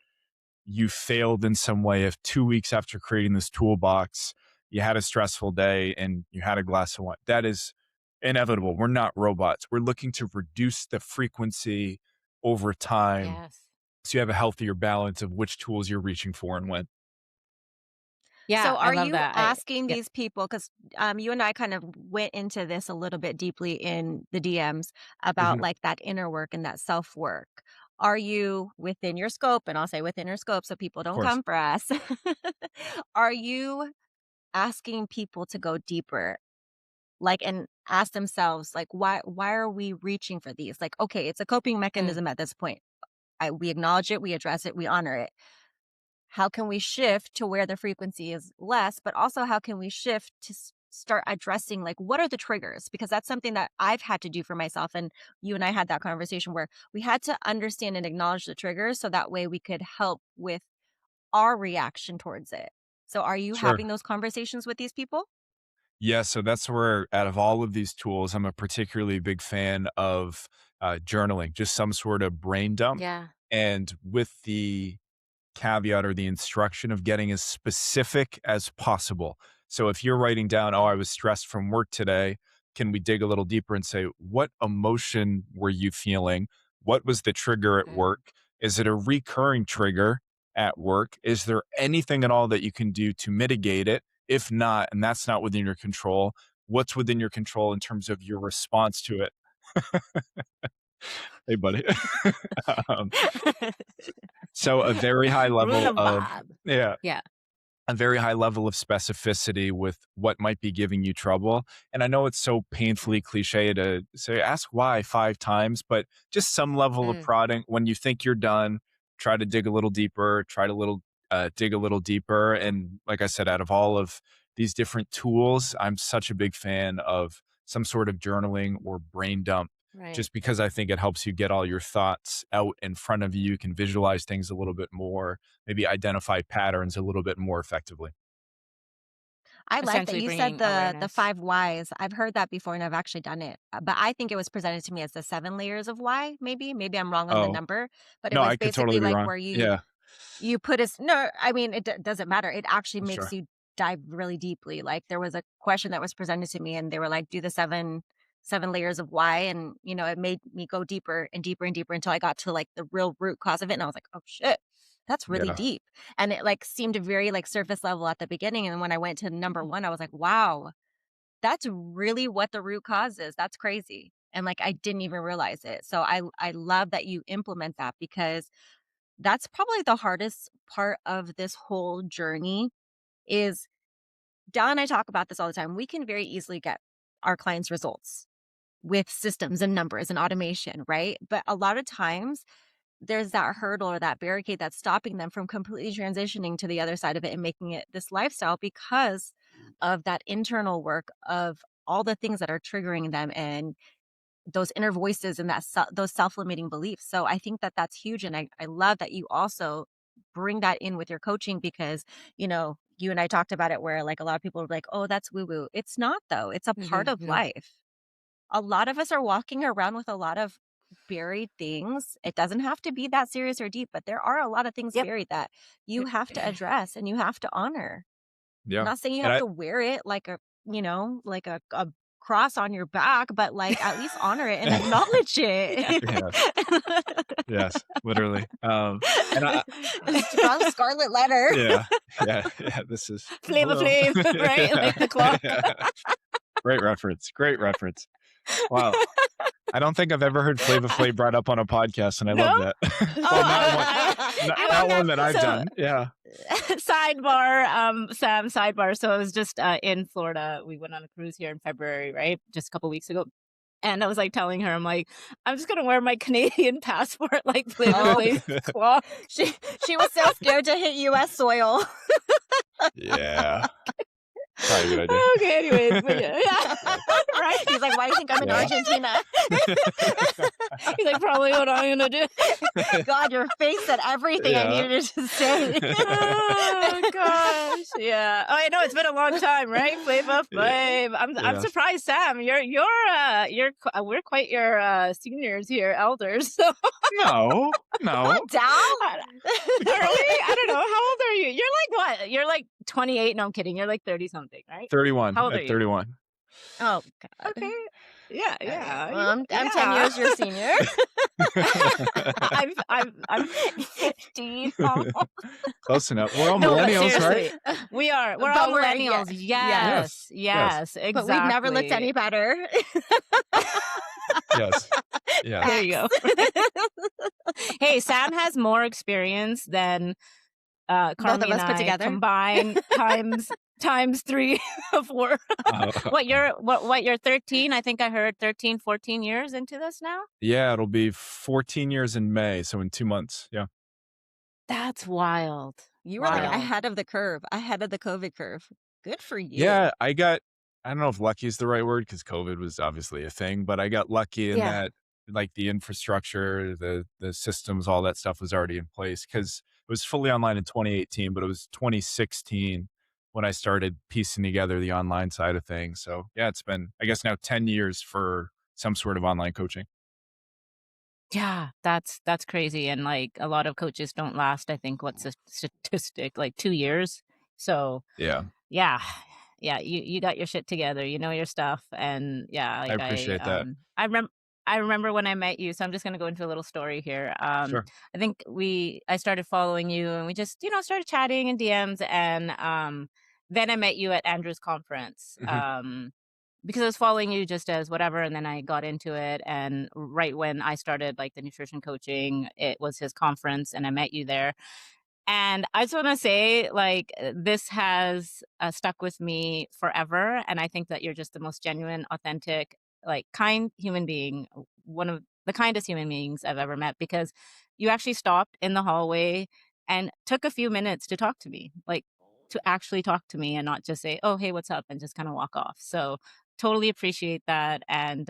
you failed in some way if 2 weeks after creating this toolbox, you had a stressful day and you had a glass of wine. That is inevitable. We're not robots. We're looking to reduce the frequency over time Yes. so you have a healthier balance of which tools you're reaching for and when. Yeah, So I are love you that. asking Yeah. these people, 'cause, you and I kind of went into this a little bit deeply in the DMs about, Mhm. like, that inner work and that self-work. Are you within your scope, and I'll say within your scope so people Of don't course. come for us. Are you asking people to go deeper, like, and ask themselves, like, why are we reaching for these? Like, okay, it's a coping Mm, mechanism at this point. We acknowledge it, we address it, we honor it. How can we shift to where the frequency is less, but also how can we shift to start addressing, like, what are the triggers? Because that's something that I've had to do for myself, and you and I had that conversation where we had to understand and acknowledge the triggers so that way we could help with our reaction towards it. So are you Sure. having those conversations with these people? Yeah, so that's where out of all of these tools, I'm a particularly big fan of journaling, just some sort of brain dump. yeah. And with the caveat or the instruction of getting as specific as possible. So if you're writing down, "Oh, I Yeah. was stressed from work today," can we dig a little deeper and say, "What emotion were you feeling? What was the trigger at Mm, work? Is it a recurring trigger at work? Is there anything at all that you can do to mitigate it? If not, and that's not within your control, what's within your control in terms of your response to it?" Hey, buddy. um, so a very high ruin level the of vibe. yeah, Yeah. a very high level of specificity with what might be giving you trouble. And I know it's so painfully cliche to say, ask why 5 times, but just some level of Mm, prodding. When you think you're done, try to dig a little deeper, dig a little deeper. And like I said, out of all of these different tools, I'm such a big fan of some sort of journaling or brain dump. right. Just because I think it helps you get all your thoughts out in front of you, you can visualize things a little bit more, maybe identify patterns a little bit more effectively. I like that Essentially you said bringing the awareness. 5 whys. I've heard that before and I've actually done it, but I think it was presented to me as the 7 layers of why, maybe. Maybe I'm wrong on the Oh, number, but it no, was I could totally basically be like wrong. where you Yeah, you put us no, I mean, it doesn't matter. It actually makes sure. you dive really deeply. Like, there was a question that was presented to me, and they were like, "Do the 7 layers of why," and, it made me go deeper and deeper and deeper until I got to, like, the real root cause of it, and I was like, "Oh, shit. That's really Yeah, deep." And it, like, seemed very, like, surface level at the beginning, and when I went to number 1, I was like, "Wow. That's really what the root cause is. That's crazy." And, like, I didn't even realize it. So I love that you implement that because that's probably the hardest part of this whole journey is Dal and I talk about this all the time. We can very easily get our clients' results with systems and numbers and automation, right? But a lot of times there's that hurdle or that barricade that's stopping them from completely transitioning to the other side of it and making it this lifestyle because of that internal work of all the things that are triggering them and those inner voices and those self-limiting beliefs. So I think that that's huge. And I love that you also bring that in with your coaching because, you and I talked about it where like a lot of people are like, oh, that's woo woo. It's not though. It's a part of No. life. A lot of us are walking around with a lot of buried things. It doesn't have to be that serious or deep, but there are a lot of things Yep. buried that you have to address and you have to honor. I'm Yeah. not saying you And have I to wear it like like a cross on your back, but like at least honor it and acknowledge Yeah. it. yes, yes, literally. And I Draw a scarlet letter. yeah, yeah, this is Flavor hello. Flav, right? Yeah, Like the clock. yeah. Great reference, great reference. Wow. I don't think I've ever heard Flava Flav brought up on a podcast, and I No? love that. Oh, Well, not one you not love one that? that I've So, done. Yeah. sidebar, Sam, sidebar. So I was just in Florida. We went on a cruise here in February, right? Just a couple weeks ago. And I was like telling her, I'm like, I'm just gonna wear my Canadian passport like Flavor Oh, Flav's clock. she was so scared to hit US soil. Yeah. Probably a good idea. Okay, anyways, but yeah, yeah. Right. He's like, why do you think I'm in Yeah. Argentina? He's like, probably what I'm gonna do. God, your face said everything I Yeah. needed to say. Oh gosh, yeah. Oh, I know it's been a long time, right? Flavor Flav. I'm Yeah. surprised, Sam. We're quite your seniors here, elders. So No, no. Down? really, I don't know. How old are you? You're like what? You're like 28. No, I'm kidding. You're like 30 something, right? 31, How old are at you? 31. Oh, God. Okay. Yeah, All right. yeah. Well, I'm 10 yeah. years your senior. I'm 15 almost. Close enough. We're all No, but millennials, right? seriously, we are. We're But all we're millennials. Yes, Yes, yes. exactly. But we've never looked any better. Yes, yes. There you go. Hey, Sam has more experience than Both Carmi of and us put I together. combined times 3 or 4. What you're 13? I think I heard 13, 14 years into this now. Yeah, it'll be 14 years in May, so in 2 months. Yeah. That's wild. You were like Wild. ahead of the curve, ahead of the COVID curve. Good for you. Yeah, I don't know if lucky is the right word because COVID was obviously a thing, but I got lucky in Yeah. that like the infrastructure, the systems, all that stuff was already in place because it was fully online in 2018, but it was 2016 when I started piecing together the online side of things. So yeah, it's been, I guess now 10 years for some sort of online coaching. Yeah, that's crazy. And like a lot of coaches don't last, I think what's the statistic, like 2 years. So Yeah, yeah. Yeah, you got your shit together, you know your stuff. And yeah, I like appreciate that. I remember when I met you, so I'm just gonna go into a little story here. Sure. I think I started following you and we just, started chatting in DMs and then I met you at Andrew's conference. Mhm. Because I was following you just as whatever, and then I got into it. And right when I started like the nutrition coaching, it was his conference, and I met you there. And I just want to say, like, this has stuck with me forever. And I think that you're just the most genuine, authentic, like, kind human being, one of the kindest human beings I've ever met, because you actually stopped in the hallway and took a few minutes to talk to me, like, to actually talk to me and not just say, oh, hey, what's up? And just kind of walk off. So totally appreciate that. And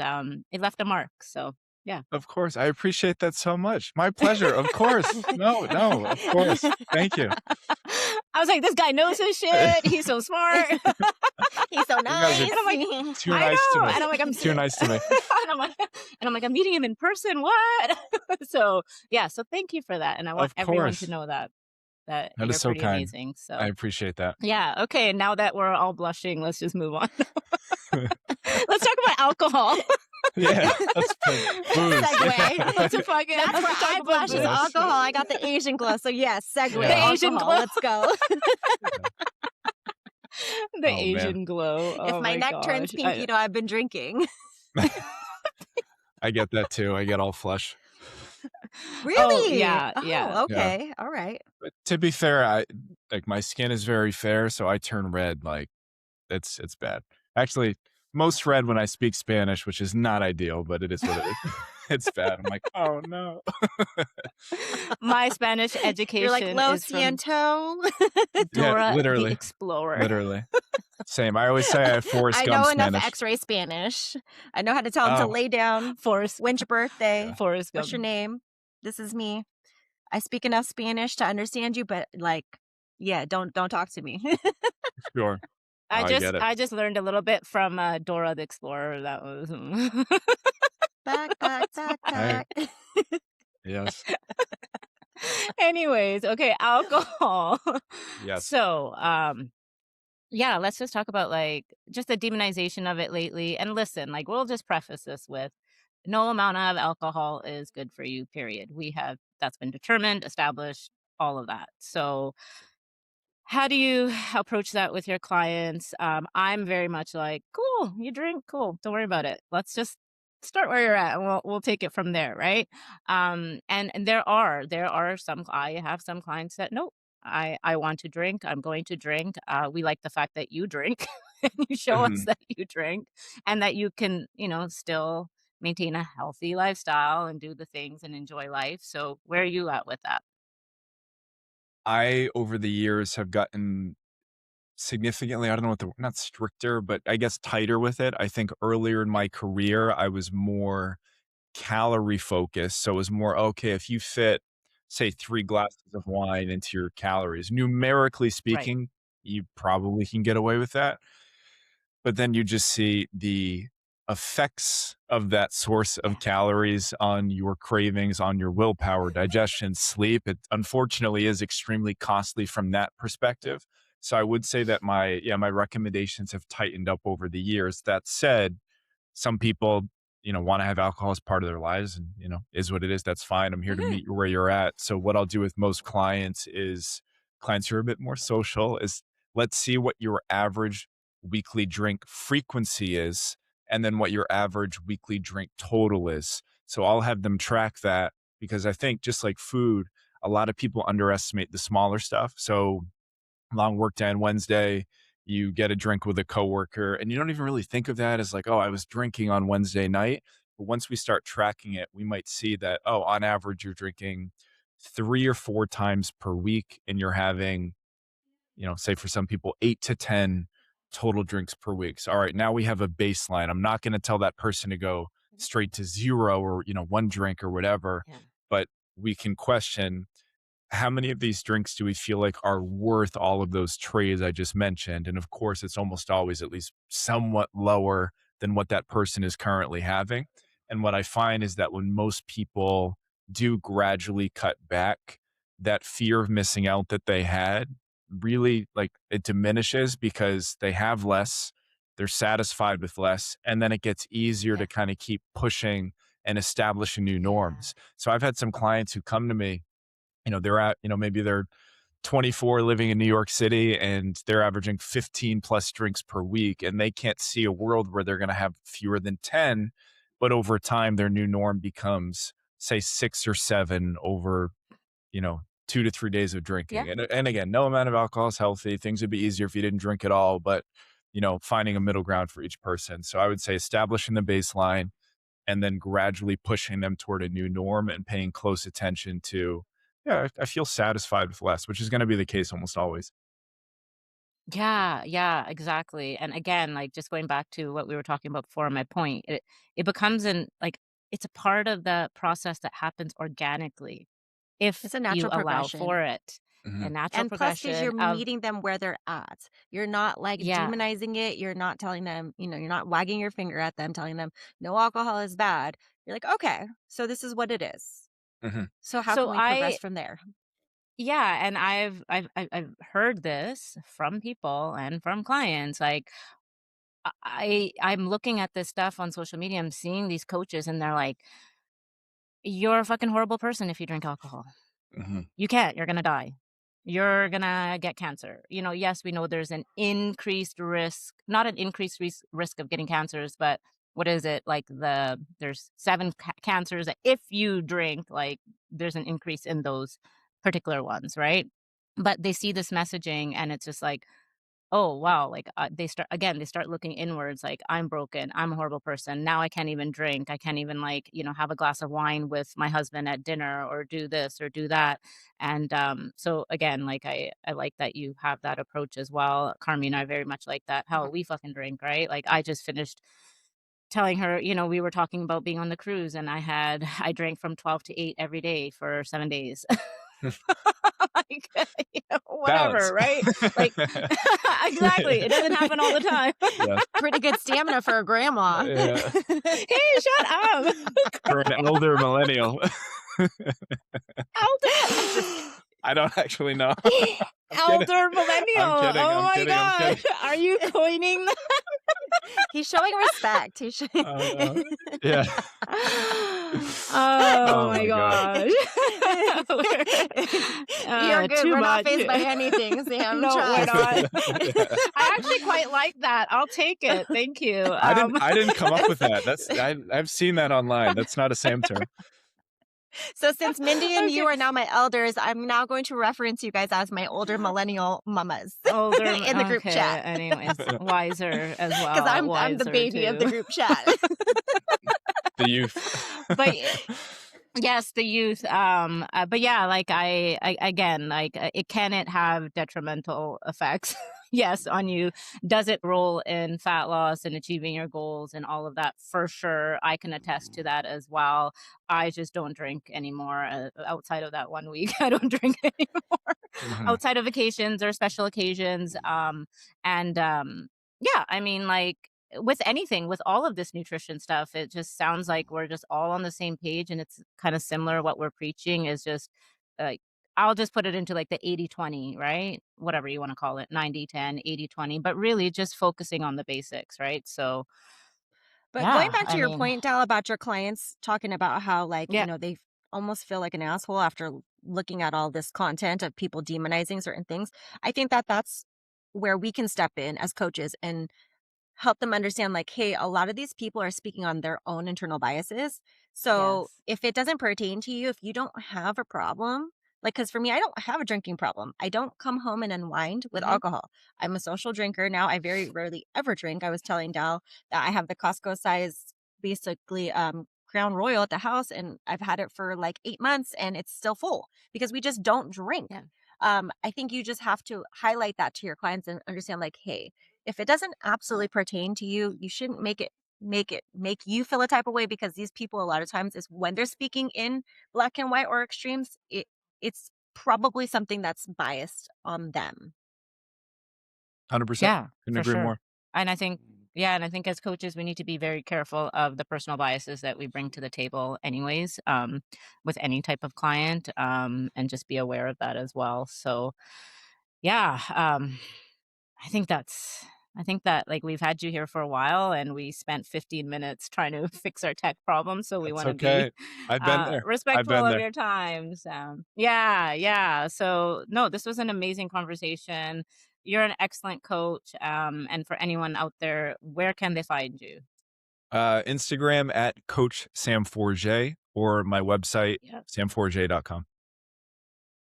it left a mark. So, yeah. Of course. I appreciate that so much. My pleasure. Of course. No, of course. Thank you. I was like, this guy knows his shit. He's so smart. He's so guys are nice. And I'm like, Too I nice to know. me. And I'm like, Too nice to me. I'm meeting him in person. What? So yeah. So thank you for that. And I want Of everyone to course. know that That you're is so pretty kind. amazing. So I appreciate that. yeah. Okay. Now that we're all blushing, let's just move on. Let's talk about alcohol. Yeah, that's booze. Segue. What the fuck? That's where I blush is booze. alcohol. I got the Asian glow. So yes, segue. The Asian alcohol. glow. Let's go. The Oh, man. Asian glow. If Oh my neck turns gosh. pink, I've been drinking. I get that too. I get all flush. Really? yeah, Oh, yeah. okay. All right. But to be fair, my skin is very fair, so I turn red. Like it's bad. Actually, most red when I speak Spanish, which is not ideal, but it is what it is. It's bad. I'm like, "Oh, no." My Spanish You're like, education "Lo is from siento." Yeah, Dora the literally, Explorer. literally. Same. I always say I have Forrest I Gump know enough Spanish. X-ray Spanish. I know how to tell him to Oh, lay down. Forrest When's your birthday? yeah, Forrest What's your Gump. name? This is me. I speak enough Spanish to understand you, but, like, yeah, don't talk to me. sure. Oh, I get it. I just learned a little bit from, Dora the Explorer, that was Back, back, back, Hey, back. yes, Anyways, okay, alcohol. yes. So, yeah, let's just talk about, like, just the demonization of it lately, and listen, like, we'll just preface this with, no amount of alcohol is good for you, period. We have that's been determined, established, all of that. So, how do you approach that with your clients? I'm very much like, "Cool, you drink, cool, don't worry about it. Let's just start where you're at, and we'll take it from there," right? And there are some I have some clients that, "Nope, I want to drink, I'm going to drink." We like the fact that you drink, and you show us Mhm. that you drink, and that you can, still maintain a healthy lifestyle and do the things and enjoy life. So, where are you at with that? I, over the years, have gotten significantly, I don't know what the not stricter, but I guess tighter with it. I think earlier in my career, I was more calorie focused. So it was more, okay, if you fit, say, 3 glasses of wine into your calories, numerically Right. speaking, you probably can get away with that. But then you just see the effects of that source of Yeah. calories on your cravings, on your willpower, digestion, sleep. It unfortunately is extremely costly from that perspective. So I would say that my recommendations have tightened up over the years. That said, some people, want to have alcohol as part of their lives and, is what it is. That's fine. I'm here to Mhm. meet you where you're at. So what I'll do with most clients is clients who are a bit more social is let's see what your average weekly drink frequency is and then what your average weekly drink total is. So I'll have them track that because I think just like food, a lot of people underestimate the smaller stuff. So long work day on Wednesday, you get a drink with a coworker, and you don't even really think of that as like, oh, I was drinking on Wednesday night. But once we start tracking it, we might see that, oh, on average, you're drinking 3 or 4 times per week, and you're having, say for some people, 8 to 10 total drinks per week. So, all right, now we have a baseline. I'm not going to tell that person to go straight to zero or, one drink or whatever, Yeah. but we can question how many of these drinks do we feel like are worth all of those trades I just mentioned? And of course, it's almost always at least somewhat lower than what that person is currently having. And what I find is that when most people do gradually cut back, that fear of missing out that they had really like it diminishes because they have less, they're satisfied with less, and then it gets easier Yeah. to kind of keep pushing and establishing new Yeah. norms. So I've had some clients who come to me, they're at, maybe they're 24 living in New York City and they're averaging 15 plus drinks per week and they can't see a world where they're going to have fewer than 10, but over time their new norm becomes say 6 or 7 over, 2 to 3 days of Yeah. drinking. And again, no amount of alcohol is healthy. Things would be easier if you didn't drink at all, but finding a middle ground for each person. So I would say establishing the baseline and then gradually pushing them toward a new norm and paying close attention to, yeah, I feel satisfied with less, which is going to be the case almost always. Yeah, yeah, exactly. And again, like just going back to what we were talking about before, my point, it becomes it's a part of the process that happens organically if It's a you natural allow progression. for it. A Mhm. natural And plus, because 'cause you're progression of meeting them where they're at. You're not, like, yeah, demonizing it, you're not telling them, you're not wagging your finger at them, telling them, "No alcohol is bad." You're like, "Okay, so this is what it is. Mhm. So how can so we progress I from there?" yeah, and I've heard this from people and from clients. Like I'm looking at this stuff on social media. I'm seeing these coaches, and they're like, "You're a fucking horrible person if you drink alcohol. Mhm. You can't. You're gonna die. You're gonna get cancer." Yes, we know there's an increased risk, not an increased risk of getting cancers, but what is it like? There's seven cancers that if you drink, like there's an increase in those particular ones, right? But they see this messaging, and it's just like oh, wow, like, they start looking inwards, like, "I'm broken, I'm a horrible person, now I can't even drink, I can't even, like, have a glass of wine with my husband at dinner or do this or do that," and, so, again, like, I like that you have that approach as well. Carmi and I very much like that. Hell, we fucking drink, right? Like, I just finished telling her, we were talking about being on the cruise, and I drank from 12 to 8 every day for 7 days. Like, whatever, Balance. right? Like exactly, it doesn't happen all the time. Yes. Pretty good stamina for a grandma. Yeah. Hey, shut up. For an elder millennial. Elder I don't actually know. I'm kidding. elder millennial. I'm kidding. Oh I'm my kidding. I'm kidding. gosh. Are you coining that? He's showing respect. He's showing No. Yeah. Oh Oh my my god. gosh. You're good. Too We're not much. phased by anything, Sam. No, we're Trust. not. Yeah. I actually quite like that. I'll take it. Thank you. I didn't come up with that. I've seen that online. That's not a Sam term. So since Mindy and you Okay. are now my elders, I'm now going to reference you guys as my older millennial mamas Older in the group okay, chat. anyways, wiser as well, Because I'm the wiser baby of the too. group chat. The youth. But yes, the youth, but yeah, like, I again, like, can it have detrimental effects? Yes, on you. Does it roll in fat loss and achieving your goals and all of that? For sure, I can attest to that as well. I just don't drink anymore, outside of that 1 week, I don't drink anymore, Mhm. outside of vacations or special occasions, and, yeah, I mean, like, with anything, with all of this nutrition stuff, it just sounds like we're just all on the same page, and it's kind of similar. What we're preaching is just like, I'll just put it into like the 80-20, right? Whatever you want to call it, 90-10, 80-20, but really just focusing on the basics, right? So, But going yeah, back to I your mean, point, Dal, about your clients talking about how, like, yeah, they almost feel like an asshole after looking at all this content of people demonizing certain things. I think that that's where we can step in as coaches and help them understand, like, hey, a lot of these people are speaking on their own internal biases. So yes. if it doesn't pertain to you, if you don't have a problem, like, because for me, I don't have a drinking problem. I don't come home and unwind with Hmm. alcohol. I'm a social drinker now. I very rarely ever drink. I was telling Dal that I have the Costco size, basically, Crown Royal at the house, and I've had it for like 8 months and it's still full because we just don't drink. Yeah. I think you just have to highlight that to your clients and understand, like, hey, if it doesn't absolutely pertain to you, you shouldn't make you feel a type of way, because these people a lot of times is when they're speaking in black and white or extremes, it's probably something that's biased on them. 100%. Yeah, Couldn't for agree sure. more. And I think yeah, and I think as coaches, we need to be very careful of the personal biases that we bring to the table anyways, with any type of client, and just be aware of that as well. So, yeah, I think that's I think that, like, we've had you here for a while, and we spent 15 minutes trying to fix our tech problem, so we That's wanna be, okay. I've been there. I've respectful been of there. your time, so yeah, yeah, so, no, this was an amazing conversation. You're an excellent coach, and for anyone out there, where can they find you? Instagram at Coach Sam Forget or my website, Yeah. samforget.com.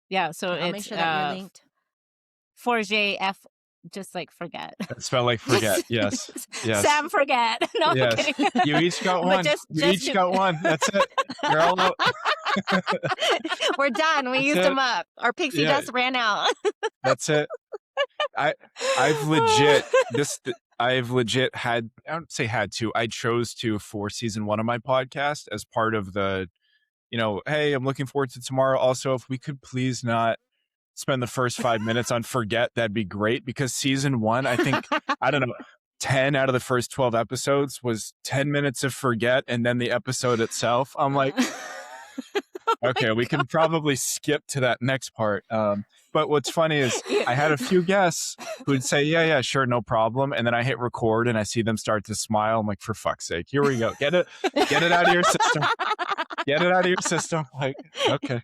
Yeah, so Okay, I'll make it's, sure that you're linked. Forget, just like forget. Spell like forget. Just Yes. Yes. Sam forget. No, I'm Yes. kidding. You each got But one. You just each to got one. That's it. You're all out. We're done. We That's used it. them up. Our pixie Yeah, dust ran out. that's it. I I've legit I've legit had I don't say had to. I chose to for season 1 of my podcast as part of the, hey, I'm looking forward to tomorrow. Also, if we could please not spend the first 5 minutes on forget, that'd be great. Because season 1, I think, I don't know, 10 out of the first 12 episodes was 10 minutes of forget and then the episode itself. I'm like, Oh my okay, we can probably skip to that next part. But what's funny is Yeah. I had a few guests who'd say, yeah, yeah, sure, no problem. And then I hit record and I see them start to smile. I'm like, for fuck's sake, here we go. Get it out of your system. Get it out of your system. Like, okay.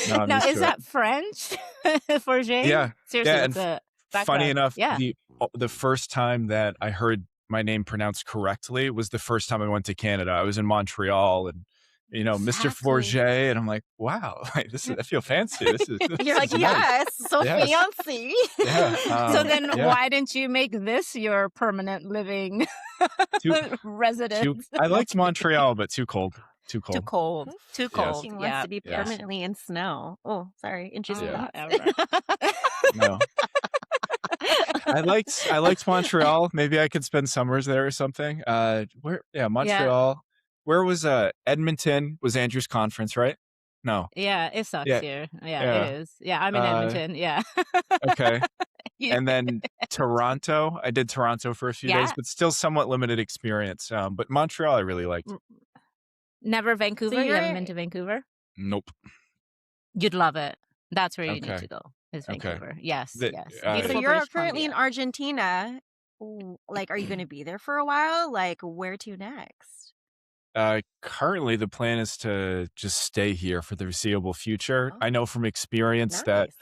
No, I'm Now, used is to it. that French? Forget? Yeah. Seriously, Yeah. that's And a funny background. enough, Yeah. the first time that I heard my name pronounced correctly was the first time I went to Canada. I was in Montreal and Mr. Exactly. Forget, and I'm like, wow, like I feel fancy. This is You're this like, is nice. "Yes, so Yes, fancy." yeah, So then yeah. why didn't you make this your permanent living Too, too. residence? I No, I'm liked kidding. Montreal, but too cold. Too Too cold. cold. Who Too Yes, cold. fucking wants Yeah, to be yeah. yes, permanently in snow? Oh, sorry, intrusive yeah. thoughts. Ever. No, I liked Montreal. Maybe I could spend summers there or something. Where? Yeah, Yeah, Montreal. Where was Edmonton? Was Andrew's conference, right? No. yeah, it sucks Yeah, here. Yeah, it yeah. is. Yeah, I'm in Uh, Edmonton. Yeah. okay. You And then Toronto. I did Toronto for a few days, yeah. but still somewhat limited experience. But Montreal, I really liked. Mm, never So Vancouver? You haven't you're been to Vancouver? Nope. You'd love it. That's where you need Okay. to go, is Okay. Vancouver. Yes, The, yes. so Beautiful you're British currently in Columbia. Argentina. Like, are you gonna be there for a while? Like, where to next? Currently, the plan is to just stay here for the foreseeable future. Oh, I know from experience that nice.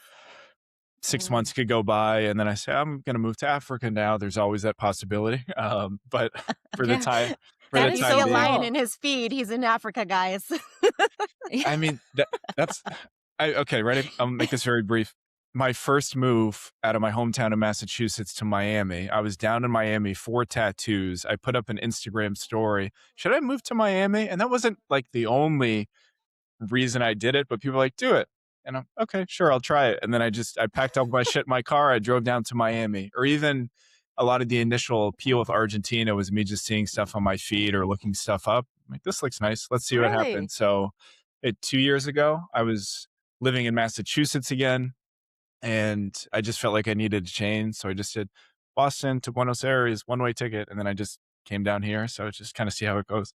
6 months could go by, and then I say I'm going to move to Africa now. There's always that possibility. But for the Yeah, time for If that the you is see time so a being, lion cool. in his feed, he's in Africa, guys. I mean that's okay. Ready? I'll make this very brief. My first move out of my hometown of Massachusetts to Miami, I was down in Miami for tattoos. I put up an Instagram story. Should I move to Miami? And that wasn't like the only reason I did it, but people were like, do it. And I'm okay, sure, I'll try it. And then I packed up my shit in my car. I drove down to Miami. Or even a lot of the initial appeal with Argentina was me just seeing stuff on my feed or looking stuff up. I'm like, this looks nice. Let's see what Really? happens. So 2 years ago, I was living in Massachusetts again, and I just felt like I needed to change. So I just did Boston to Buenos Aires, one-way ticket, and then I just came down here. So just kind of see how it goes.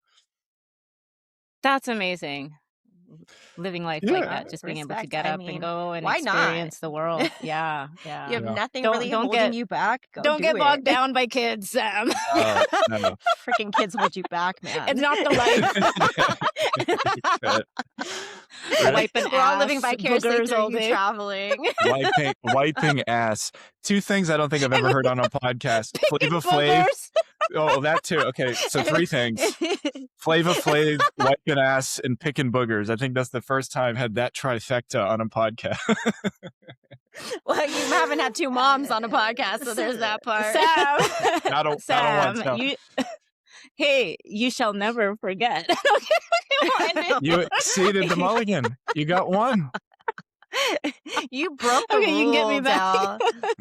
That's amazing. Living life like Yeah. that, just being able to Respect. get I up and mean, go and why not? experience the world. Yeah, You yeah. have Yeah. nothing Don't really don't holding get you back. Go don't do get it. bogged down by kids, Sam. No, no. Freaking kids hold you back, It's man. not the life. Good. Right? Wiping We're all living ass, vicariously boogers through all you day. traveling. Wiping ass. Two things I don't think I've And ever heard on a podcast. picking Flava Flav. boogers. Oh, that too. Okay, so three things. Flava Flav, wiping ass, and picking boogers. I think that's the first time I had that trifecta on a podcast. Well, you haven't had two moms on a podcast, so there's that part. Sam, Not on once. Sam, No. you hey, you shall never forget. Okay, come You on. exceeded the mulligan. You got one. You broke the Okay, you can get me rules, back. Al.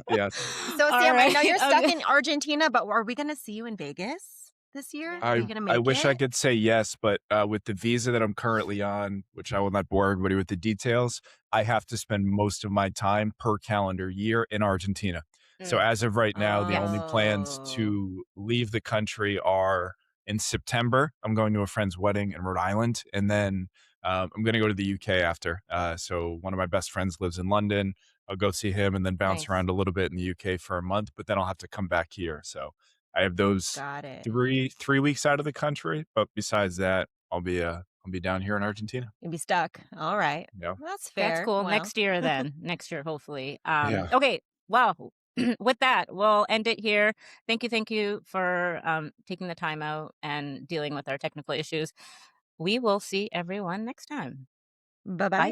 Yes. So, All Sam, I right. know you're stuck Okay. in Argentina, but are we going to see you in Vegas this year? Are I you going to I make wish I it? could say yes, but with the visa that I'm currently on, which I will not bore everybody with the details, I have to spend most of my time per calendar year in Argentina. So Mm, as of right now, the only yes. plans Oh, to leave the country are in September. I'm going to a friend's wedding in Rhode Island, and then I'm going to go to the UK after. So one of my best friends lives in London. I'll go see him and then bounce nice. around a little bit in the UK for a month, but then I'll have to come back here. So I have those Got it. three weeks out of the country, but besides that, I'll be down here in Argentina. You'll be stuck. All right. Yeah. Well, that's That's fair. cool. Well, Next year then. Next year, hopefully. Yeah. Okay. Wow. With that, we'll end it here. Thank you for taking the time out and dealing with our technical issues. We will see everyone next time. bye bye. Bye.